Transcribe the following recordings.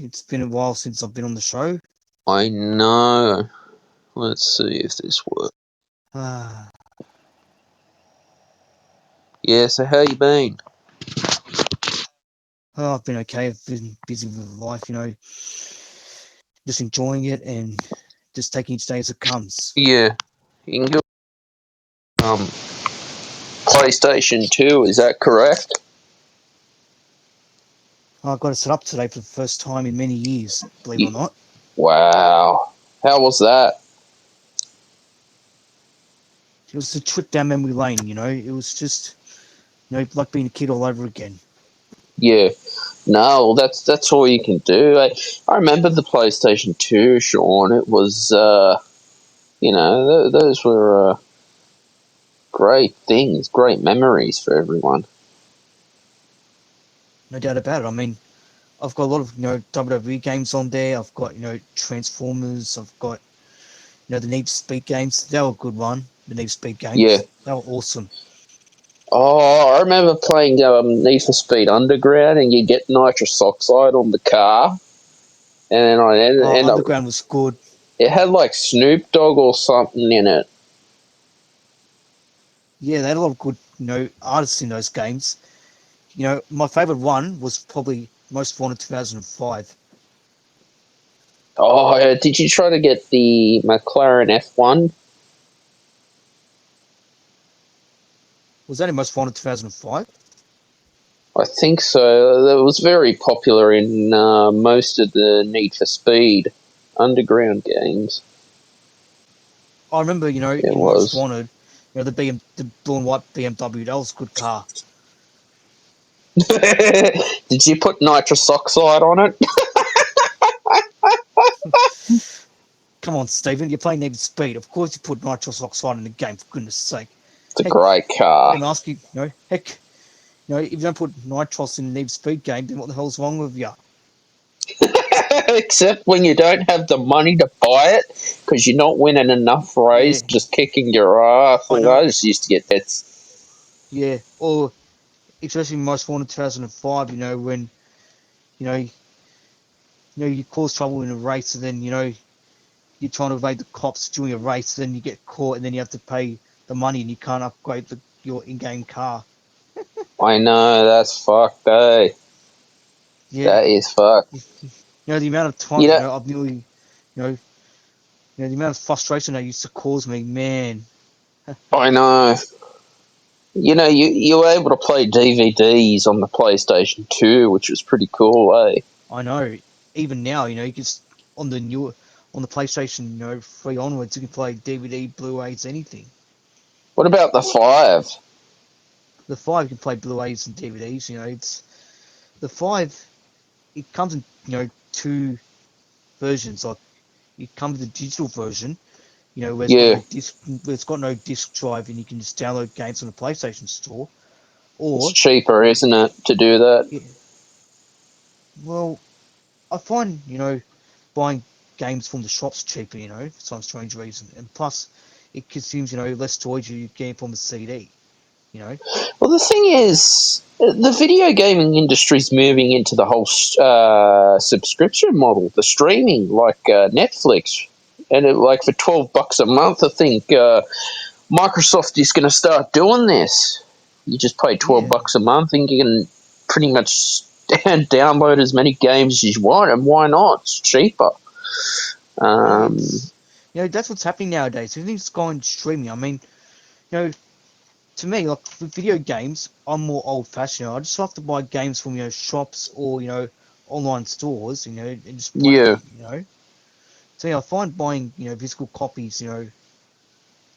It's been a while since I've been on the show. I know. Let's see if this works. Ah, Yeah, so how you been? oh, I've been okay. I've been busy with life, just enjoying it and just taking each day as it comes. Yeah. You can go PlayStation 2, is that correct? I got it set up today for the first time in many years, believe it or not. Wow. How was that? It was a trip down memory lane, It was just, like being a kid all over again. Yeah. No, that's all you can do. I remember the PlayStation 2, Sean. It was, those were great things, great memories for everyone. No doubt about it. I mean, I've got a lot of, WWE games on there. I've got, Transformers. I've got, the Need for Speed games. They were a good one. The Need for Speed Yeah. games. They were awesome. Oh, I remember playing Need for Speed Underground, and you get nitrous oxide on the car, and then I end up. Underground was good. It had like Snoop Dogg or something in it. Yeah, they had a lot of good, artists in those games. My favorite one was probably Most Wanted 2005. Oh, did you try to get the McLaren F1? Was that in Most Wanted 2005? I think so. It was very popular in most of the Need for Speed Underground games. I remember, It in Most was. Wanted, the blue and white BMW. That was a good car. Did you put nitrous oxide on it? Come on, Stephen, you're playing Need for Speed. Of course, you put nitrous oxide in the game. For goodness' sake. It's a Heck, great I car. can ask you, heck, if you don't put nitros in the Need for Speed game, then what the hell's wrong with you? Except when you don't have the money to buy it because you're not winning enough race, Yeah, just kicking your ass. I And know. I just used to get bets. Yeah, or especially Most Wanted 2005. When you know you cause trouble in a race, and then you're trying to evade the cops during a race, then you get caught, and then you have to pay the money, and you can't upgrade your in-game car. I know, that's fucked, eh? Yeah, That is fucked. the amount of You times know, I've nearly, the amount of frustration that used to cause me, man. I know. You were able to play DVDs on the PlayStation 2, which was pretty cool, eh? I know. Even now, you can on the new on the PlayStation, 3 onwards, you can play DVD, Blu-rays, anything. What about the 5? The 5 you can play Blu-rays and DVDs. It's the 5. It comes in two versions. Like it comes with a digital version, where it's got Yeah, no disc drive, and you can just download games from the PlayStation Store. it's Or, cheaper, isn't it, to do that? yeah, well, I find buying games from the shops cheaper, for some strange reason, and plus it consumes less storage you get from the CD. You know, Well, the thing is, the video gaming industry's moving into the whole subscription model, the streaming, like Netflix, and like for $12 a month, I think Microsoft is going to start doing this. You just pay 12 yeah, bucks a month, and you can pretty much download as many games as you want, and why not? It's cheaper. yeah. Um, It's that's what's happening nowadays. Everything's going streaming. I mean, to me, like with video games, I'm more old-fashioned. I just have to buy games from shops or online stores, and just play yeah. them. So I find buying physical copies, a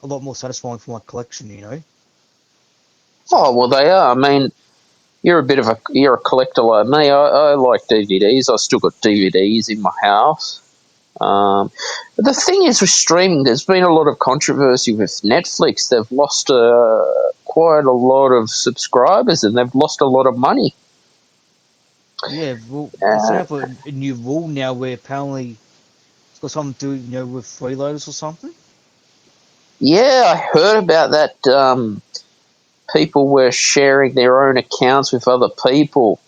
lot more satisfying for my collection. So Oh well, they are. I mean, you're a collector like me. I like DVDs. I still got DVDs in my house. But the thing is with streaming, there's been a lot of controversy with Netflix. They've lost quite a lot of subscribers and they've lost a lot of money. yeah, well, they set Uh, up a new rule now where apparently it's got something to do, with freeloaders or something. yeah, I heard about that. People were sharing their own accounts with other people,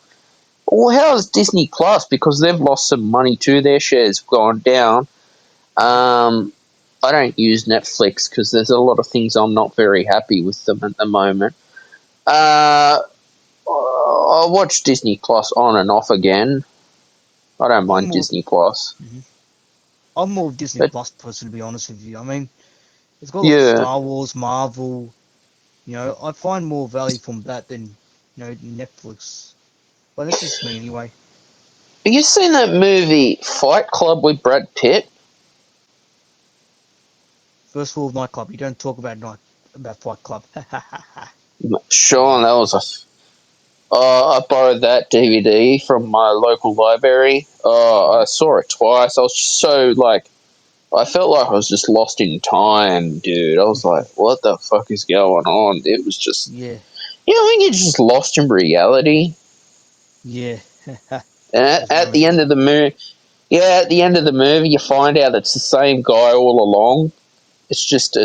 Well, how's Disney Plus? Because they've lost some money too. Their shares have gone down. I don't use Netflix because there's a lot of things I'm not very happy with them at the moment. I watch Disney Plus on and off again. I don't I'm mind more, Disney Plus, mhm. I'm more of a Disney but Plus person, to be honest with you. I mean, it's got like yeah. Star Wars, Marvel. You know, I find more value from that than Netflix. But that's just me anyway. Have you seen that movie Fight Club with Brad Pitt? First rule of nightclub: you don't talk about Fight Club. Sean, that was a. I borrowed that DVD from my local library. I saw it twice. I was just so like, I felt like I was just lost in time, dude. I was like, what the fuck is going on? It was just, Yeah, when you're just lost in reality. yeah. And Those at the moments, end right? of the movie, yeah, at the end of the movie, you find out it's the same guy all along. It's just Hmm.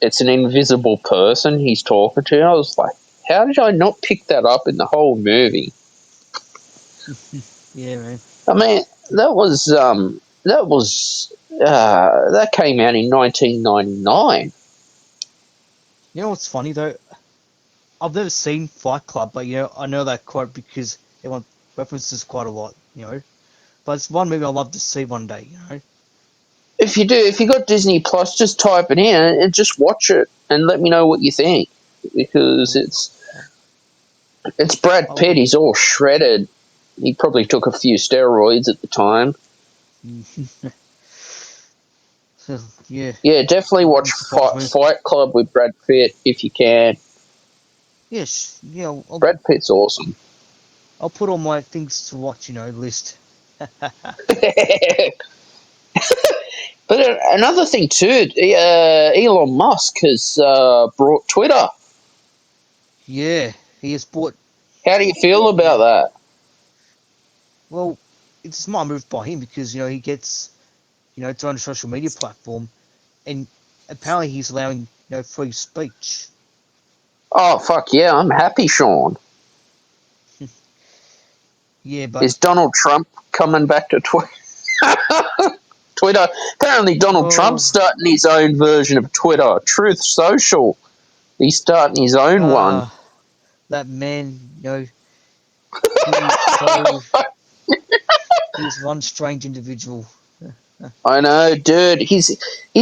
it's an invisible person he's talking to. I was like, how did I not pick that up in the whole movie? Yeah, man. I mean, that came out in 1999. You know what's funny though? I've never seen Fight Club, but I know that quote because everyone references quite a lot. But it's one movie I'd love to see one day. If you got Disney Plus, just type it in and just watch it and let me know what you think, because I'll, it's Brad I Pitt. would. He's all shredded. He probably took a few steroids at the time. So, yeah, Yeah, definitely watch wouldn't surprise me. Fight Club with Brad Pitt if you can. Yes, yeah, Brad Pitt's awesome. I'll put all my things to watch, list. But another thing too, Elon Musk has brought Twitter. Yeah, he has bought. How do you feel Yeah, about that? well, it's a smart move by him because he gets its own social media platform, and apparently he's allowing free speech. Oh fuck yeah, I'm happy, Sean. Yeah, but Is Donald Trump coming back to Twitter? Apparently, Donald Trump's oh, starting his own version of Twitter, Truth Social. He's starting his own one. uh, that man, he is so he's one strange individual. I know, dude. He's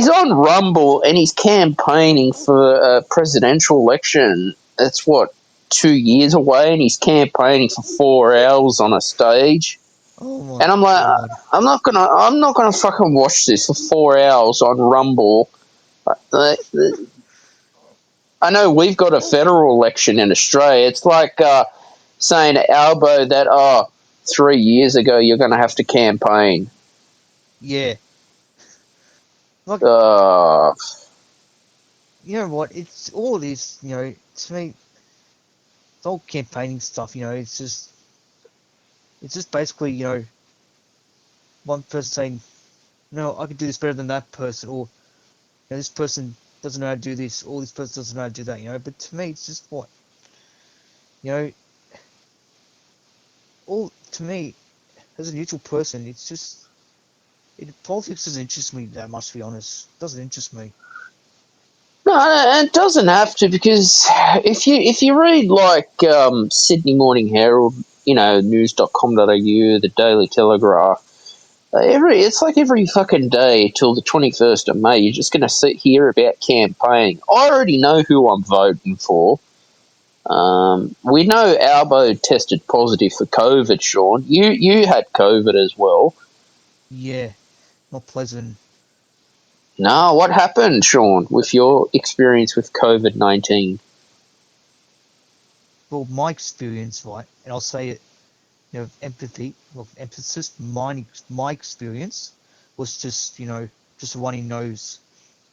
on Rumble and he's campaigning for a presidential election. That's what 2 years away, and he's campaigning for 4 hours on a stage. Oh my And I'm like, god. I'm not gonna fucking watch this for 4 hours on Rumble. Uh, I know we've got a federal election in Australia. It's like saying to Albo that 3 years ago you're gonna have to campaign. Yeah, like Uh, you know what? It's all this. To me, it's all campaigning stuff. It's just basically one person saying, no, I can do this better than that person, or this person doesn't know how to do this, or this person doesn't know how to do that. But to me, it's just what you know. All to me, as a neutral person, it's just politics doesn't interest me that much. To be honest, it doesn't interest me. no, it doesn't have to, because if you read like Sydney Morning Herald, news.com.au, the Daily Telegraph, it's like every fucking day till the 21st of May, you're just going to sit here about campaigning. I already know who I'm voting for. We know Albo tested positive for COVID, Sean. You had COVID as well. Yeah, not pleasant. No, what happened, Sean, with your experience with COVID-19? Well, my experience, right, and I'll say it, empathy, well, emphasis. My experience was just a runny nose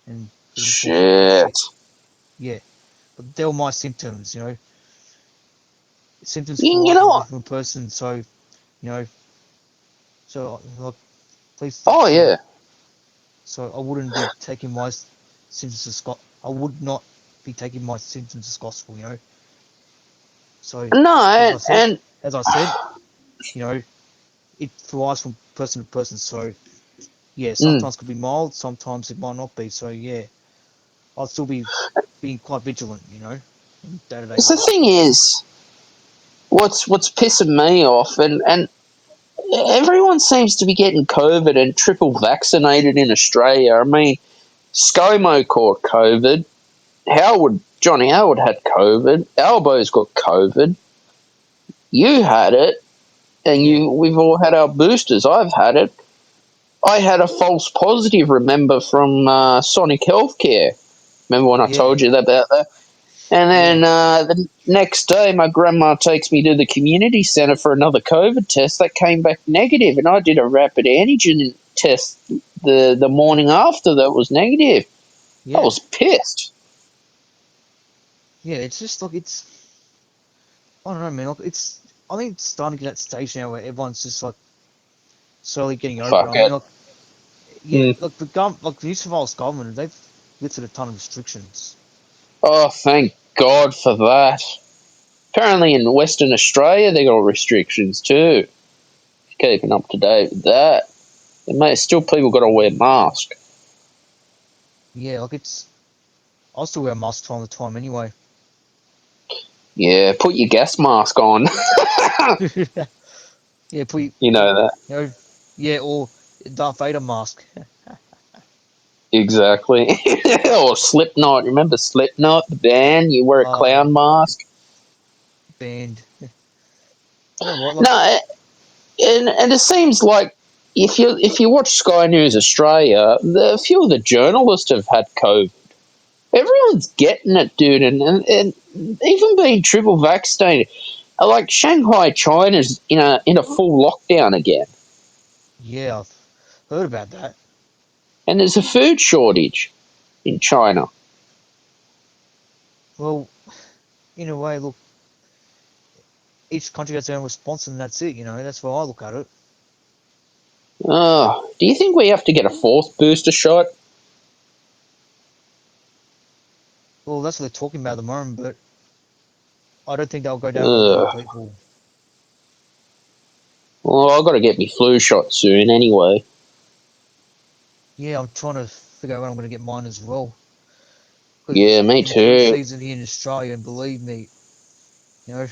and getting coughing and Shit. shit. Yeah, but they were my symptoms. Symptoms You for know a what? different person. So you know, so like, please, Oh, yeah. so I wouldn't be taking my symptoms as I would not be taking my symptoms as gospel. So No, as I said, and as I said. you know, it varies from person to person. So yeah, Mm. sometimes it could be mild, sometimes it might not be. So yeah, I'll still be being quite vigilant, in day-to-day Because the life. thing is, what's pissing me off, and everyone seems to be getting COVID and triple vaccinated in Australia. I mean, ScoMo caught COVID. Johnny Howard had COVID. Albo's got COVID. You had it, and Yeah, we've all had our boosters. I've had it. I had a false positive, remember, from Sonic Healthcare. Remember when I yeah, told you about that? And yeah, then the next day, my grandma takes me to the community centre for another COVID test. That came back negative, and I did a rapid antigen test the morning after that was negative. I yeah, was pissed. yeah. It's just like I don't know, man. Like I think it's starting to get that stage now where everyone's just like slowly getting over it. Fuck I mean, it. like yeah, Mm. like like the New South Wales government, they've lifted a ton of restrictions. Oh, thank God for that. Apparently, in Western Australia, they got restrictions too. Keeping up to date with that. And mate, still people got to wear masks. Yeah, like I still wear a mask time to time anyway. Yeah, put your gas mask on. Yeah, put You put know that. you know, yeah, or Darth Vader mask Exactly. Or Slipknot. Remember Slipknot, the band? You wear a uh clown mask. band. You know what? Like No, and it seems like if you watch Sky News Australia, a few of the journalists have had COVID. Everyone's getting it, dude, and even being triple vaccinated. Like Shanghai, China's in a full lockdown again, yeah, I've heard about that. and there's a food shortage in China. Well, in a way, look, each country has their own response, and that's it. That's where I look at it. Oh, do you think we have to get a fourth booster shot? Well, that's what they're talking about at the moment, but I don't think they'll go down well with a lot of Ugh. people. Well, I've got to get my flu shot soon anyway. Yeah, I'm trying to figure out when I'm going to get mine as well. Because Yeah, me in the flu too. season here in Australia, and believe me, you know,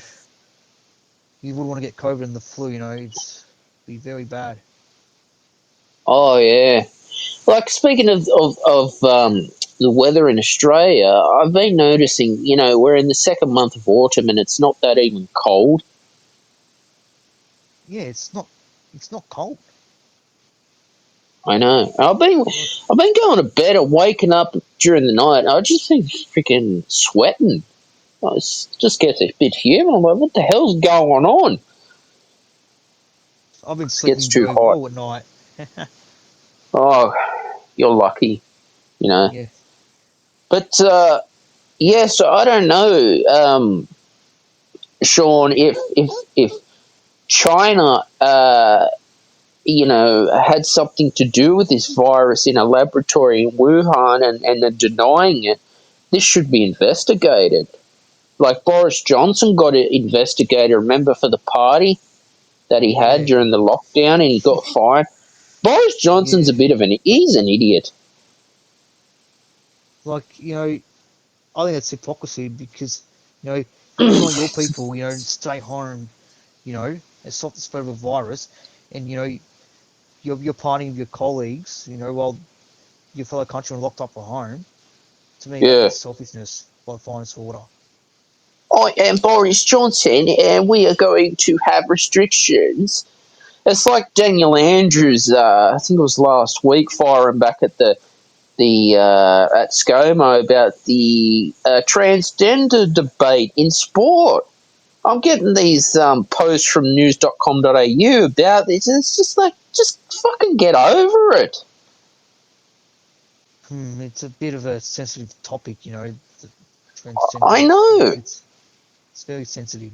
you would want to get COVID and the flu. It's be very bad. Oh yeah. Like speaking of the weather in Australia, I've been noticing. We're in the second month of autumn, and it's not that even cold. Yeah, it's not cold. I know. Like, I've been going to bed and waking up during the night. I just been freaking sweating. Just gets a bit humid. I'm like, what the hell's going on? I've been It gets sleeping too very hot. well at night. Oh, you're lucky. You know. Yeah, But yeah, so I don't know, Sean, if China, had something to do with this virus in a laboratory in Wuhan and they're denying it, this should be investigated. Like Boris Johnson got it investigated, remember, for the party that he had yeah, during the lockdown and he got fined. Boris Johnson's a yeah. bit of he's an idiot. Like I think it's hypocrisy because you're telling your people stay home, and stop the spread of a virus, and you're partying with your colleagues, while your fellow countrymen are locked up at home. To me, Yeah. that's selfishness by the finest order. I am Boris Johnson and we are going to have restrictions. It's like Daniel Andrews, I think it was last week, firing back at at ScoMo about the transgender debate in sport. I'm getting these posts from news.com.au about this, and it's just like, just fucking get over it. It's a bit of a sensitive topic, the transgender I stuff. know. It's very sensitive.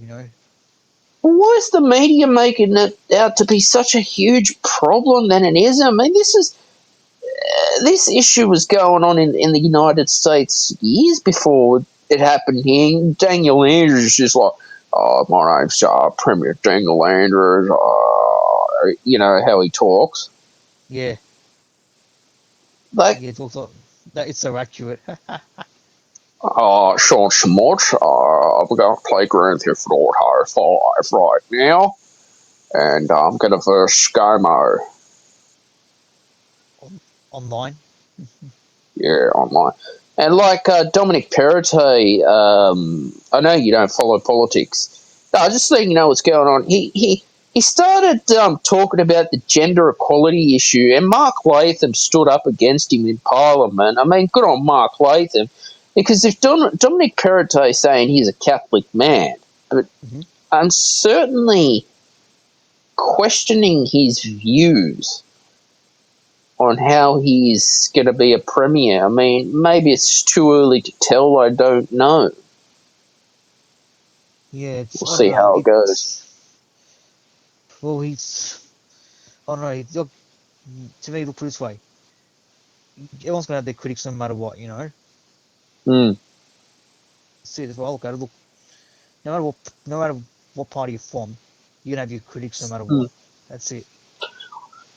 Why is the media making it out to be such a huge problem than it is? I mean, this issue was going on in the United States years before it happened here. Daniel Andrews is just like, My name's Premier Dingleanders. You know how he talks. Yeah, Like, yeah, it's also that it's so accurate. Sean Sammut, I'm going to play Grand Theft Auto 5 right now, and I'm going to verse ScoMo. Online. Yeah, online. And like Dominic Perrottet, I know you don't follow politics. No, just letting you know what's going on. He started talking about the gender equality issue, and Mark Latham stood up against him in Parliament. I mean, good on Mark Latham, because if Dominic Perrottet is saying he's a Catholic man, but Hmm. I'm certainly questioning his views on how he's going to be a premier. I mean, maybe it's too early to tell. I don't know. Yeah, it's We'll I don't see know. how it goes. It's well, he's I don't know. Look, to me, look put it this way: everyone's gonna have their critics no matter what, you know. Hmm. See it as well. Okay, look, no matter what, no matter what party you're from, you're gonna have your critics no matter Hmm. what. That's it.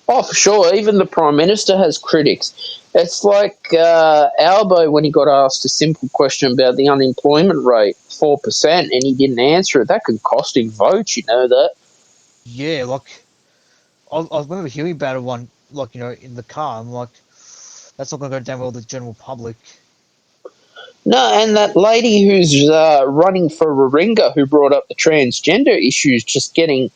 Oh, for sure. Even the Prime Minister has critics. It's like Albo when he got asked a simple question about the unemployment rate, 4%, and he didn't answer it. That could cost him votes, you know that? Yeah, like I remember hearing about it one, like in the car. I'm like, that's not gonna go down well with the general public. No, and that lady who's running for Warringah who brought up the transgender issues just getting,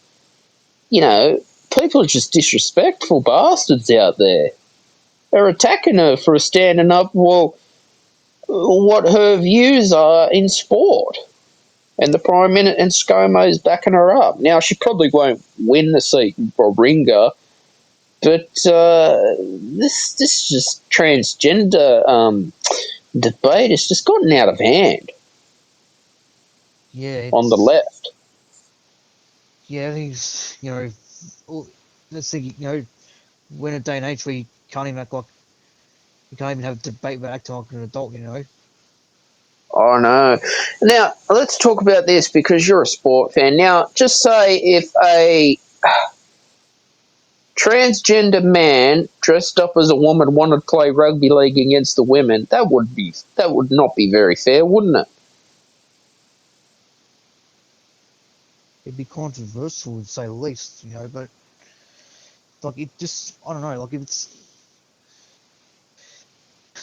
you know, people are just disrespectful bastards out there. Are attacking her for standing up, well, what her views are in sport. And the Prime Minister and ScoMo's backing her up. Now, she probably won't win the seat for Ringa, but this just transgender debate has just gotten out of hand Yeah, on the it's left. yeah, I think let's think, we're in a day and age where you can't even act like you can't even have a debate about acting like an adult, you know. Oh no. Now, let's talk about this because you're a sport fan. Now, just say if a transgender man dressed up as a woman wanted to play rugby league against the women, that would not be very fair, wouldn't it? It'd be controversial to say the least, but like it just I don't know, like if it's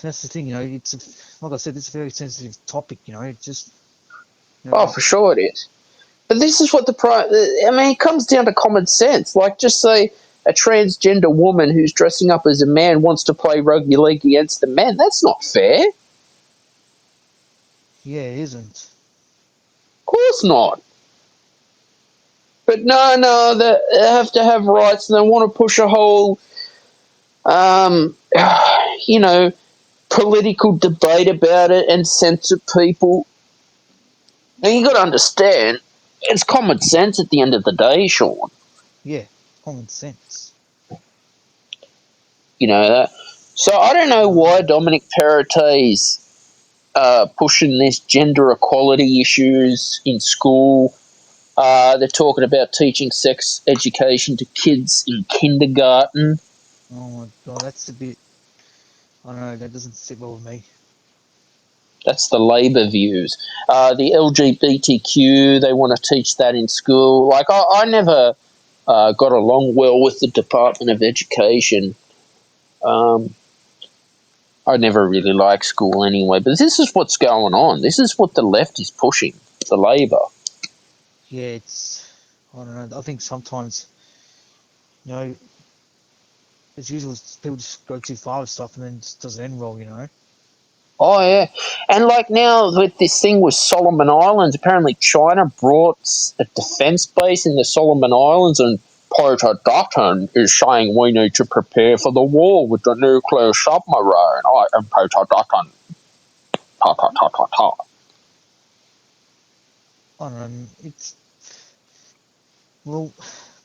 that's the thing, like I said, it's a very sensitive topic, it just you Oh, know for sure it is. But this is what I mean, it comes down to common sense. Like, just say a transgender woman who's dressing up as a man wants to play rugby league against the men. That's not fair. Of yeah, it isn't. course not. But no, they have to have rights, and they want to push a whole, um, you know, political debate about it and censor people. Now you got to understand, it's common sense at the end of the day, Sean. Yeah, common sense. You know that. So I don't know why Um, Dominic Perrottet's pushing this gender equality issues in school. They're talking about teaching sex education to kids in kindergarten. oh my god, that's a bit. I don't know. That doesn't sit well with me. That's the Labor views. The LGBTQ, they want to teach that in school. Like, I never got along well with the Department of Education. Um, I never really liked school anyway, but this is what's going on. This is what the left is pushing, the Labor. Yeah, it's. I don't know. I think sometimes, you know, as usual, people just go too far with stuff and then it just doesn't end well. Oh yeah, and like now with this thing with Solomon Islands, apparently China brought a defense base in the Solomon Islands, and Peter Dutton is saying we need to prepare for the war with the nuclear submarine. I am Peter Dutton. Ta ta ta ta ta. I don't know. It's well,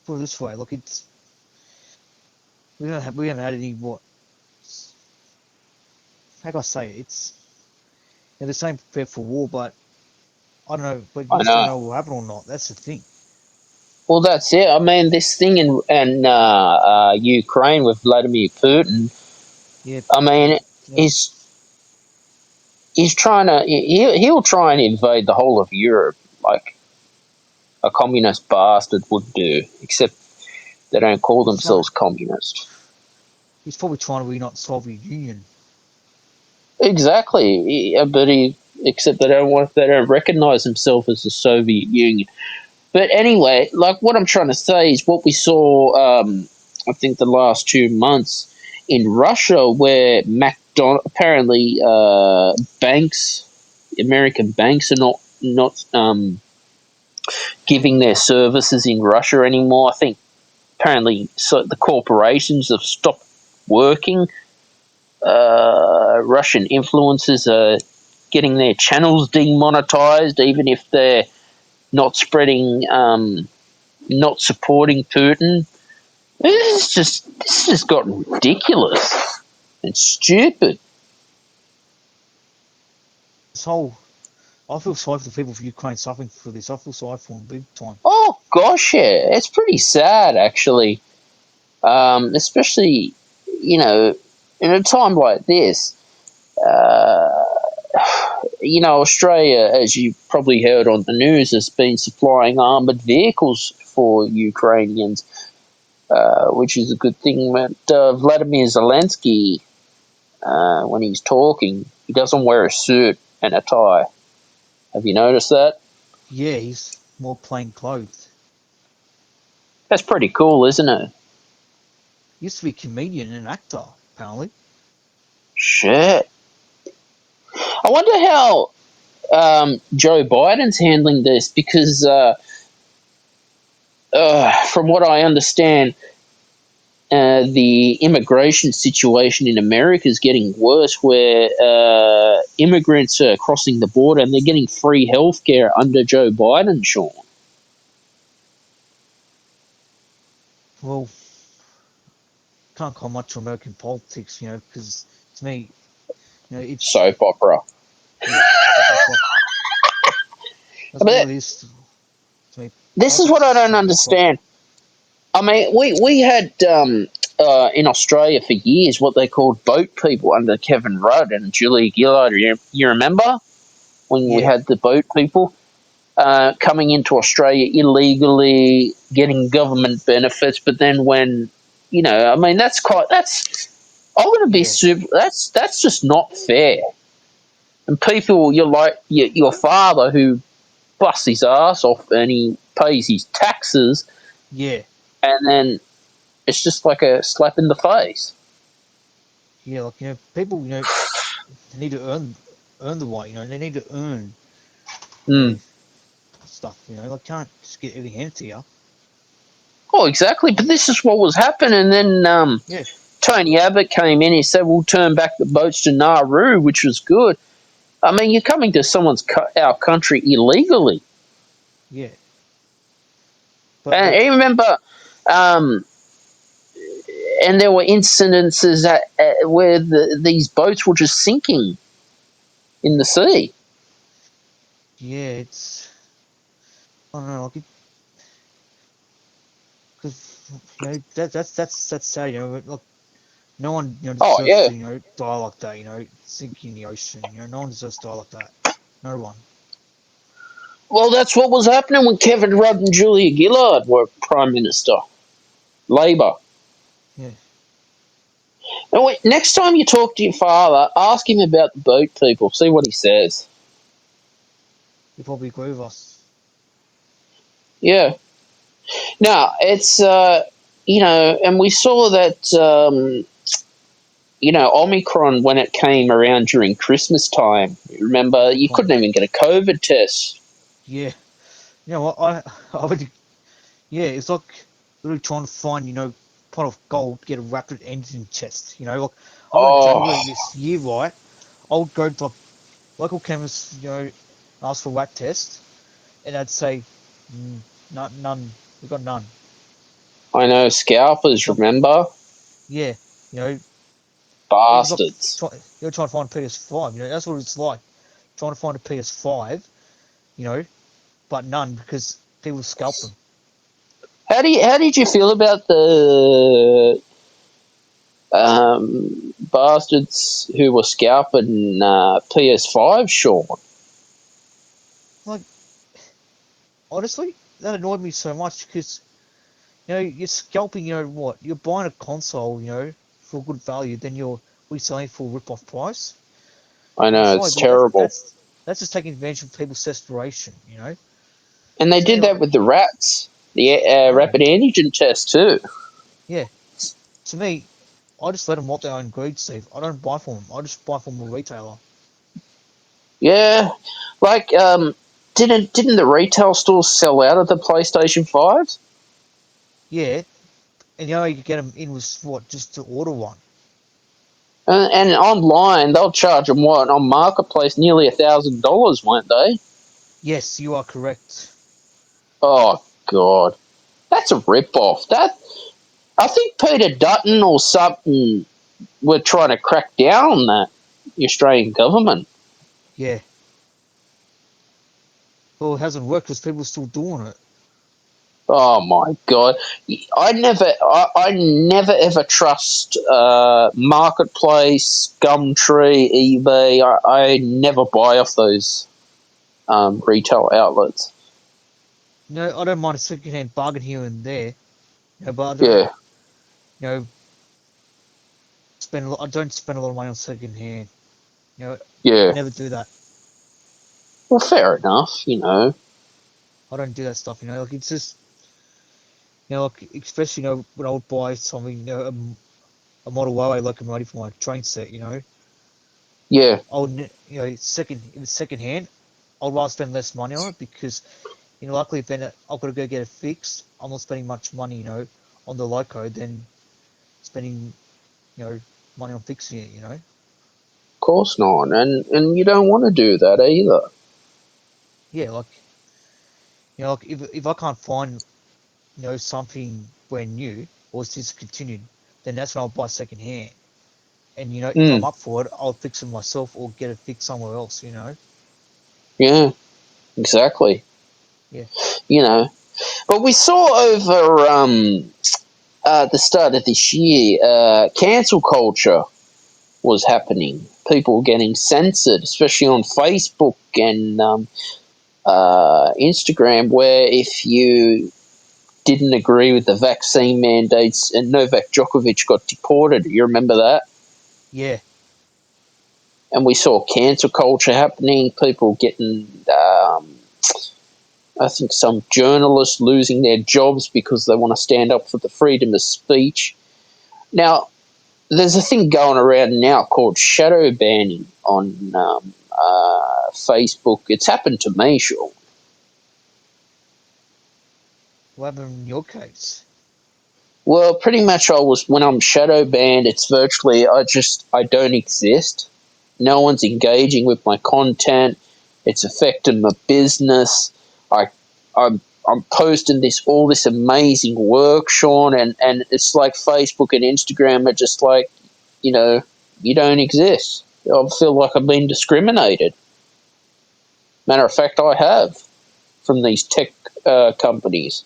put it this way. Look, it's we haven't had any what? How can I say it? It's they're saying prepare for war, but I don't know, but you I just don't know. know what will happen or not. That's the thing. Well, that's it. I mean, this thing in Ukraine with Vladimir Putin. Yeah, I mean, you know, he's he's trying to he'll try and invade the whole of Europe like a communist bastard would do, except they don't call he's trying. themselves communist. He's probably trying to reunite the Soviet Union. Exactly, but he except they don't recognize themselves as the Soviet Union. But anyway, like what I'm trying to say is what we saw. I think the last 2 months in Russia, where apparently banks, American banks, are not giving their services in Russia anymore. I think apparently so the corporations have stopped working. Russian influencers are getting their channels demonetized, even if they're not spreading, not supporting Putin. This has gotten ridiculous and stupid. This whole, I feel sorry for the people of Ukraine suffering for this. I feel sorry for them big time. Oh gosh, yeah, it's pretty sad actually. Especially, in a time like this. Uh, Australia, as you probably heard on the news, has been supplying armoured vehicles for Ukrainians, which is a good thing. But Vladimir Zelensky, when he's talking, he doesn't wear a suit and a tie. Have you noticed that? Yeah, he's more plain clothes. That's pretty cool, isn't it? He used to be a comedian and an actor, apparently. Shit. I wonder how Joe Biden's handling this because, from what I understand, the immigration situation in America is getting worse, where immigrants are crossing the border and they're getting free healthcare under Joe Biden, Sean. Well, can't call much to American politics, because to me, it's, Soap opera. yeah, soap opera. That's all But it is to me. this is what Politics I is don't soap opera. understand. I mean, we had in Australia for years what they called boat people under Kevin Rudd and Julia Gillard. You remember when we Yeah, had the boat people? Coming into Australia illegally, getting government benefits, but then when I mean, I'm going to be yeah, super. That's just not fair. And people, you're like your father who busts his ass off and he pays his taxes, yeah, and then it's just like a slap in the face. yeah. Like people, they need to earn the right. They need to earn, you know, Mm. stuff. Like can't just get everything handed to you. Oh, exactly. But this is what was happening. And then Yeah, Tony Abbott came in. He said, "We'll turn back the boats to Nauru," which was good. I mean, you're coming to our country illegally. yeah. But And like, I remember, um, and there were incidences where these boats were just sinking in the sea. yeah, it's I don't know. Like, because that's sad. Like no one Oh deserves yeah. to die like that. Sink in the ocean. No one deserves to die like that. No one. Well, that's what was happening when Kevin Rudd and Julia Gillard were Prime Minister, Labor. Yeah, And next time you talk to your father, ask him about the boat people. See what he says. you probably agree with us. Yeah. Now it's and we saw that Omicron when it came around during Christmas time. Remember, you Omicron. couldn't even get a COVID test. Yeah. What I would. Yeah, it's like literally trying to find pot of gold, get a rapid engine test. Like I remember in January Oh, this year, right? I would go to like local chemist, ask for a rat test, and they'd say, none. We got none. I know scalpers. Like, Remember, yeah, you know, it was like bastards. trying to find a PS5. That's what it's like trying to find a PS5. you know, but none because people scalp them. How did you feel about the bastards who were scalping PS5, Sean? Like, honestly, that annoyed me so much because, you're scalping, what? You're buying a console, for good value, then you're reselling for a rip-off price. I I'm know, sorry, it's but that's terrible. that's that's just taking advantage of people's desperation. And they To me, did that like, with the rats, the oh rapid antigen test too. yeah, to me, I just let them want their own greed, Steve. I don't buy from them. I just buy from a retailer. Yeah, like didn't the retail stores sell out of the PlayStation 5s? Yeah, and you could get them in with what, just to order one. And online they'll charge them what on marketplace nearly $1,000, won't they? Yes, you are correct. Oh God, that's a rip off. That I think Peter Dutton or something were trying to crack down on that. The Australian government. Yeah. Well, it hasn't worked because people are still doing it. Oh my God, I never ever trust marketplace, Gumtree, eBay. I never buy off those retail outlets. I don't mind a second-hand bargain here and there. But I don't, Yeah, you know, I don't spend a lot of money on second-hand. I yeah. never do that. Well, fair enough. I don't do that stuff. Like it's just, like especially, when I would buy something, a Model Y locomotive for my train set. Yeah, I would, if it's second-hand, I'd rather spend less money on it because, luckily, if then I've got to go get it fixed, I'm not spending much money, on the loco than spending, you know, money on fixing it. of course not. And you don't want to do that either. Yeah, like, like if I can't find, something brand new or it's discontinued, then that's when I'll buy second hand. And if I'm Mm, up for it, I'll fix it myself or get it fixed somewhere else. yeah, exactly. Yeah, You know, but we saw over the start of this year, cancel culture was happening. People getting censored, especially on Facebook and Instagram, where if you didn't agree with the vaccine mandates and Novak Djokovic got deported, you remember that? yeah. And we saw cancel culture happening, people getting, I think, some journalists losing their jobs because they want to stand up for the freedom of speech. Now, there's a thing going around now called shadow banning on Facebook. It's happened to me, sure. What happened in your case? Well, pretty much when I'm shadow banned, it's virtually I don't exist. No one's engaging with my content. It's affecting my business. I I'm posting all this amazing work, Sean, and it's like Facebook and Instagram are just like, you know, you don't exist. I feel like I've been discriminated. Matter of fact, I have from these tech companies.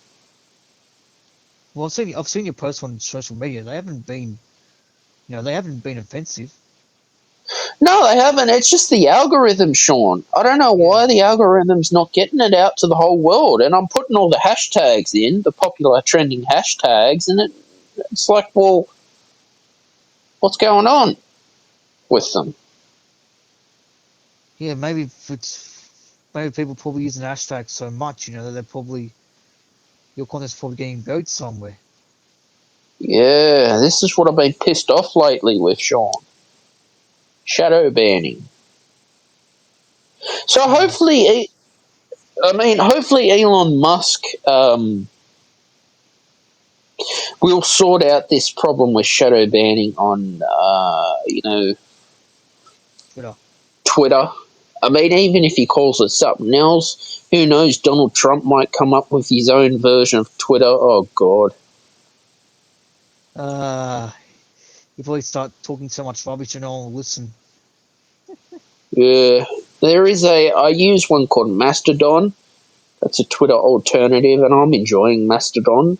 Well, I've seen your posts on social media. They haven't been offensive. No, they haven't. It's just the algorithm, Sean. I don't know Yeah, why the algorithm's not getting it out to the whole world. And I'm putting all the hashtags in, the popular trending hashtags, and it's like, well, what's going on with them? yeah. Maybe people probably using hashtags so much, that your content's probably getting buried somewhere. Yeah, this is what I've been pissed off lately with, Sean. Shadow banning. So Uh, hopefully Elon Musk will sort out this problem with shadow banning on, Twitter. Twitter. I mean, even if he calls it something else, who knows? Donald Trump might come up with his own version of Twitter. Oh, God. Uh, you probably start talking so much rubbish and no one will listen. Yeah. I use one called Mastodon. That's a Twitter alternative, and I'm enjoying Mastodon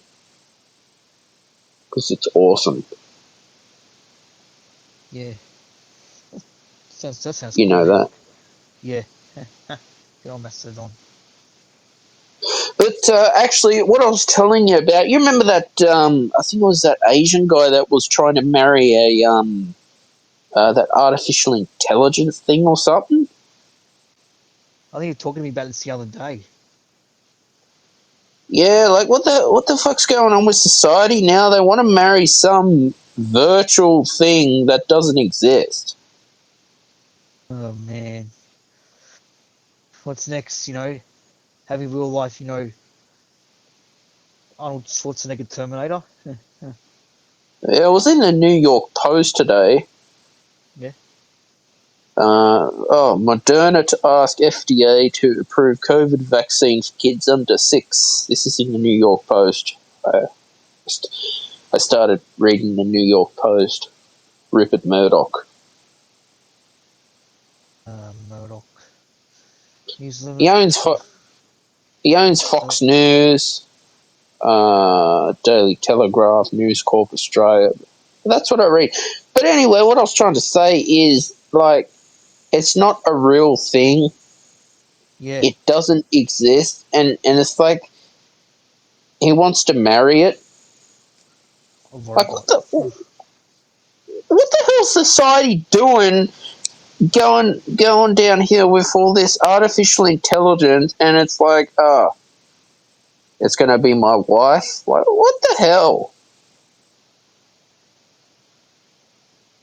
because it's awesome. Yeah. That sounds You cool, know man. that. Yeah. Get on Mastodon. But actually, what I was telling you about, you remember that? I think it was that Asian guy that was trying to marry that artificial intelligence thing or something. I think you were talking to me about this the other day. Yeah, like what the fuck's going on with society now? They want to marry some virtual thing that doesn't exist. Oh man. What's next? Having real life, Arnold Schwarzenegger Terminator. Yeah, I was in the New York Post today. Yeah. Moderna to ask FDA to approve COVID vaccine for kids under 6. This is in the New York Post. I started reading the New York Post. Rupert Murdoch. Murdoch. He's He living. owns he owns So Fox News, Daily Telegraph, News Corp Australia. That's what I read. But anyway, what I was trying to say is like it's not a real thing. yeah, It doesn't exist, and it's like he wants to marry it. a Like robot. what the hell's society doing? Going down here with all this artificial intelligence, and it's like, it's gonna be my wife. What the hell?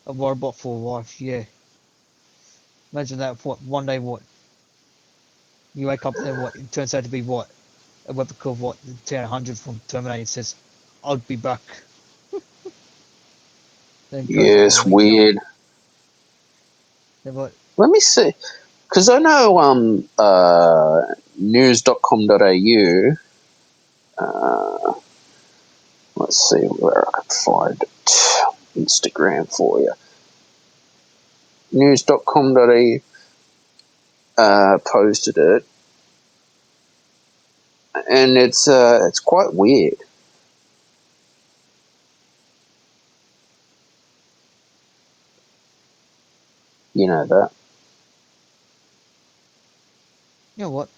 A robot for life. Yeah. Imagine that. What one day? What you wake up then? What it turns out to be? What a replica of what the T-800 from Terminator says. I'll be back. Then goes out and Yes, meets up. weird. Then what? Let me see, because I know news.com.au. Let's see where I can find it. Instagram for you. News.com.au posted it, and it's quite weird. You know that. You know what?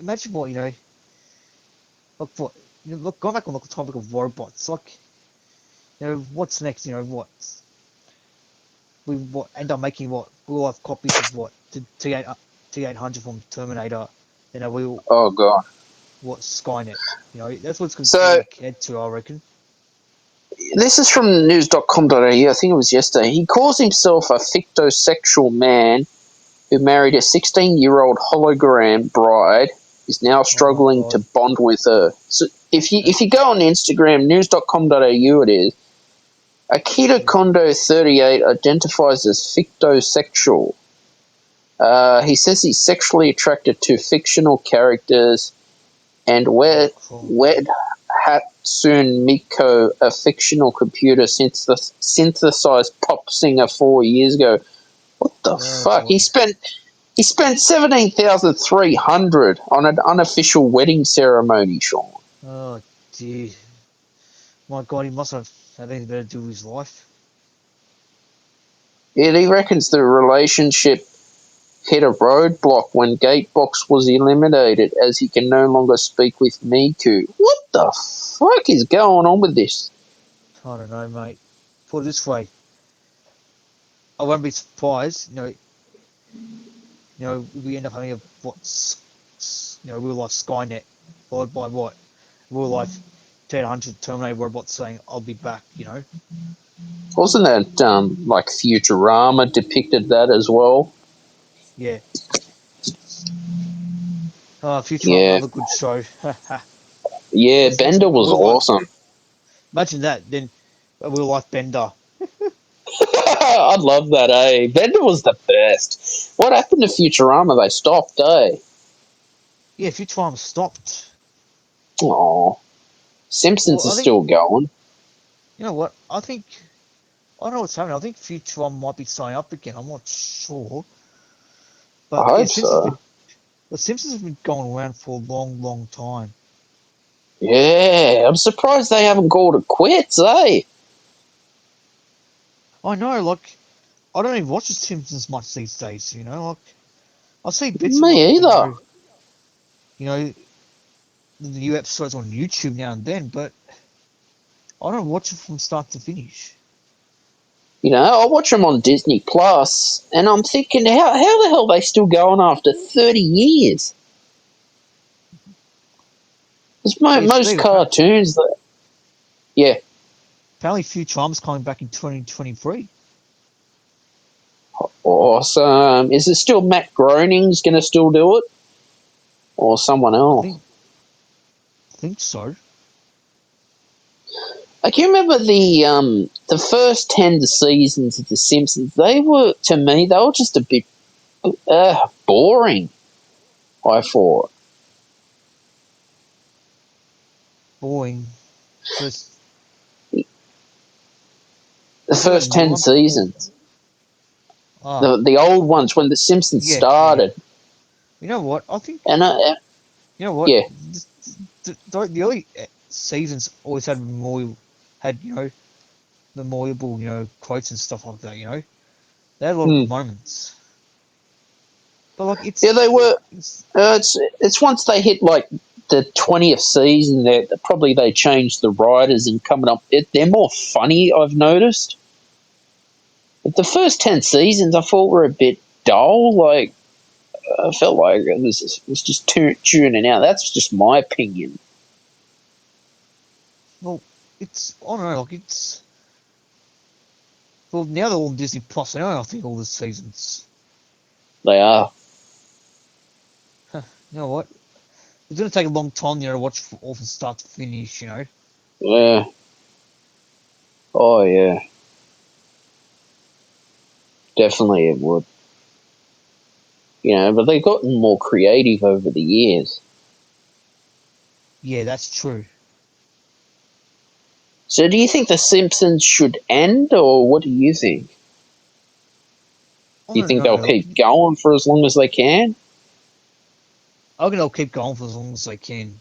Imagine what Look what look. Going back on the topic of robots. Like what's next? What we what end up making what we'll have copies of what T800 from Terminator. We'll Oh god. what Skynet. That's what's going So to head to. I reckon. this is from news.com.au. I think it was yesterday. He calls himself a fictosexual man who married a 16-year-old hologram bride, is now Oh my struggling to god. bond with her. So if you go on Instagram, news.com.au, it is. Akita Yeah. Kondo 38 identifies as fictosexual. He says he's sexually attracted to fictional characters and Oh Wed cool. Wed Hatsune Miku, a fictional computer synthesized pop singer 4 years ago. What the Oh fuck? boy. He spent 17,300 on an unofficial wedding ceremony, Sean. Oh dear. My god. He must have anything better to do with his life. Yet he reckons the relationship hit a roadblock when Gatebox was eliminated as he can no longer speak with Miku. What the fuck is going on with this? I don't know, mate. Put it this way. I won't be surprised. We end up having a real life Skynet followed by what real life 100 Terminator robots saying I'll be back. Wasn't that like Futurama depicted that as well? Yeah. Futurama, Yeah, another good show. yeah. It's Bender a was real life. awesome. Imagine that. Then a real life Bender. I love that. Bender was the best. What happened to Futurama? They stopped. Yeah, Futurama stopped. Oh, Simpsons Well, is I think still going. you know what. I don't know what's happening. I think Futurama might be starting up again. I'm not sure. But I yeah, hope so. The Simpsons have been going around for a long, long time. Yeah, I'm surprised they haven't called it quits, eh? I know, like, I don't even watch The Simpsons much these days, you know, like, I see bits of, like, Me either. you know, the new episodes on YouTube now and then, but I don't watch it from start to finish. You know, I watch them on Disney Plus, and I'm thinking, how the hell are they still going after 30 years? There's Hey, most Steve, cartoons that, yeah, apparently Futurama's coming back in 2023. awesome. Is it still Matt Groening's going to still do it, or someone I else? think so. Like, you remember the first 10 seasons of The Simpsons? They were, to me, they were just a bit boring. I thought Boring. First, the you talking about first the new 10 ones? Or, seasons, ah, the old ones when The Simpsons yeah, yeah. started, You know what? I think, and you know what? yeah, The early seasons always had, memorable, quotes and stuff like that, you know? They had a lot of hmm. good moments. But, like, Yeah, they were. it's, It's once they hit like the 20th season that probably they changed the writers and coming up. They're more funny. I've noticed. But the first 10 seasons, I thought were a bit dull. Like I felt like it was just tuning out. That's just my opinion. well, I don't know, like, well, now they're all on Disney Plus, I think all the seasons. They are. Huh, you know what? It's going to take a long time, to watch all from start to finish, Yeah. Oh yeah. Definitely it would. You know, but they've gotten more creative over the years. Yeah, that's true. So, do you think The Simpsons should end, or what do you think? I Do you don't think they'll know, like, keep going for as long as they can? I reckon they'll keep going for as long as they can.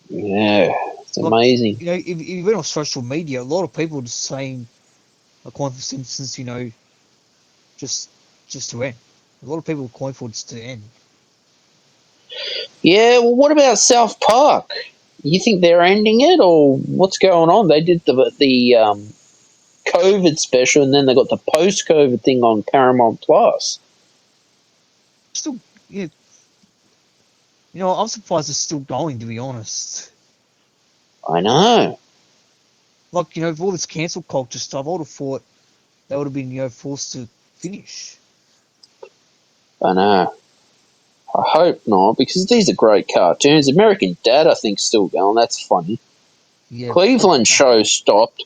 Yeah, it's Like, amazing. if you went on social media, a lot of people are just saying, like, calling for Simpsons, just just to end. A lot of people are calling for it just to end. Yeah, well, what about South Park? You think they're ending it, or what's going on? They did the COVID special, and then they got the post COVID thing on Paramount Plus. Still, yeah, I'm surprised it's still going, to be honest. I know, Like, with all this cancel culture stuff, I would have thought they would have been, forced to finish. I know. I hope not, because these are great cartoons. American Dad, I think, still going. That's funny. Yeah, Cleveland show stopped.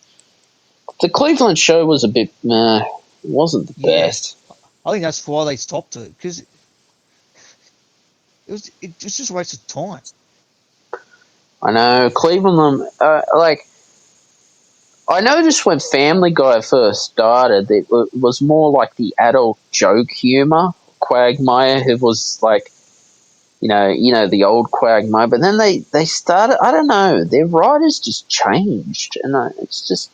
The Cleveland show was a bit meh. It wasn't the yeah. best. I think that's why they stopped it because it was just a waste of time. I know Cleveland. Like I noticed when Family Guy first started, it was more like the adult joke humor. Quagmire, who was like, the old Quagmire, but then they started. I don't know. Their writers just changed, and it's just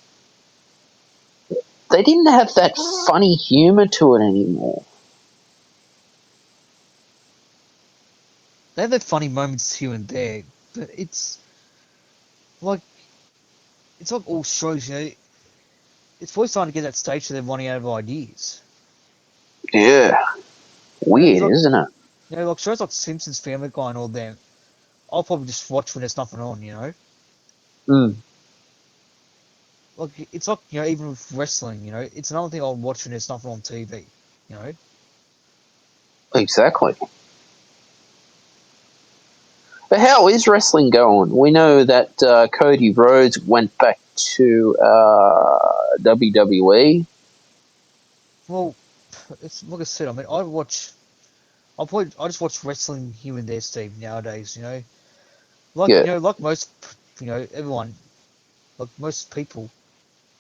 they didn't have that funny humor to it anymore. They have their funny moments here and there, but like it's like all shows. It's probably starting to get that stage where they're running out of ideas. Yeah, Because weird, isn't it? like shows like Simpsons, Family Guy, and all them. I'll probably just watch when there's nothing on. Mm, Like it's like even with wrestling. It's another thing I'll watch when there's nothing on TV. You know, exactly. But how is wrestling going? We know that Cody Rhodes went back to WWE. well, it's like I said. I mean, I just watch wrestling here and there, Steve. Nowadays, like Yeah, like most, everyone, like most people,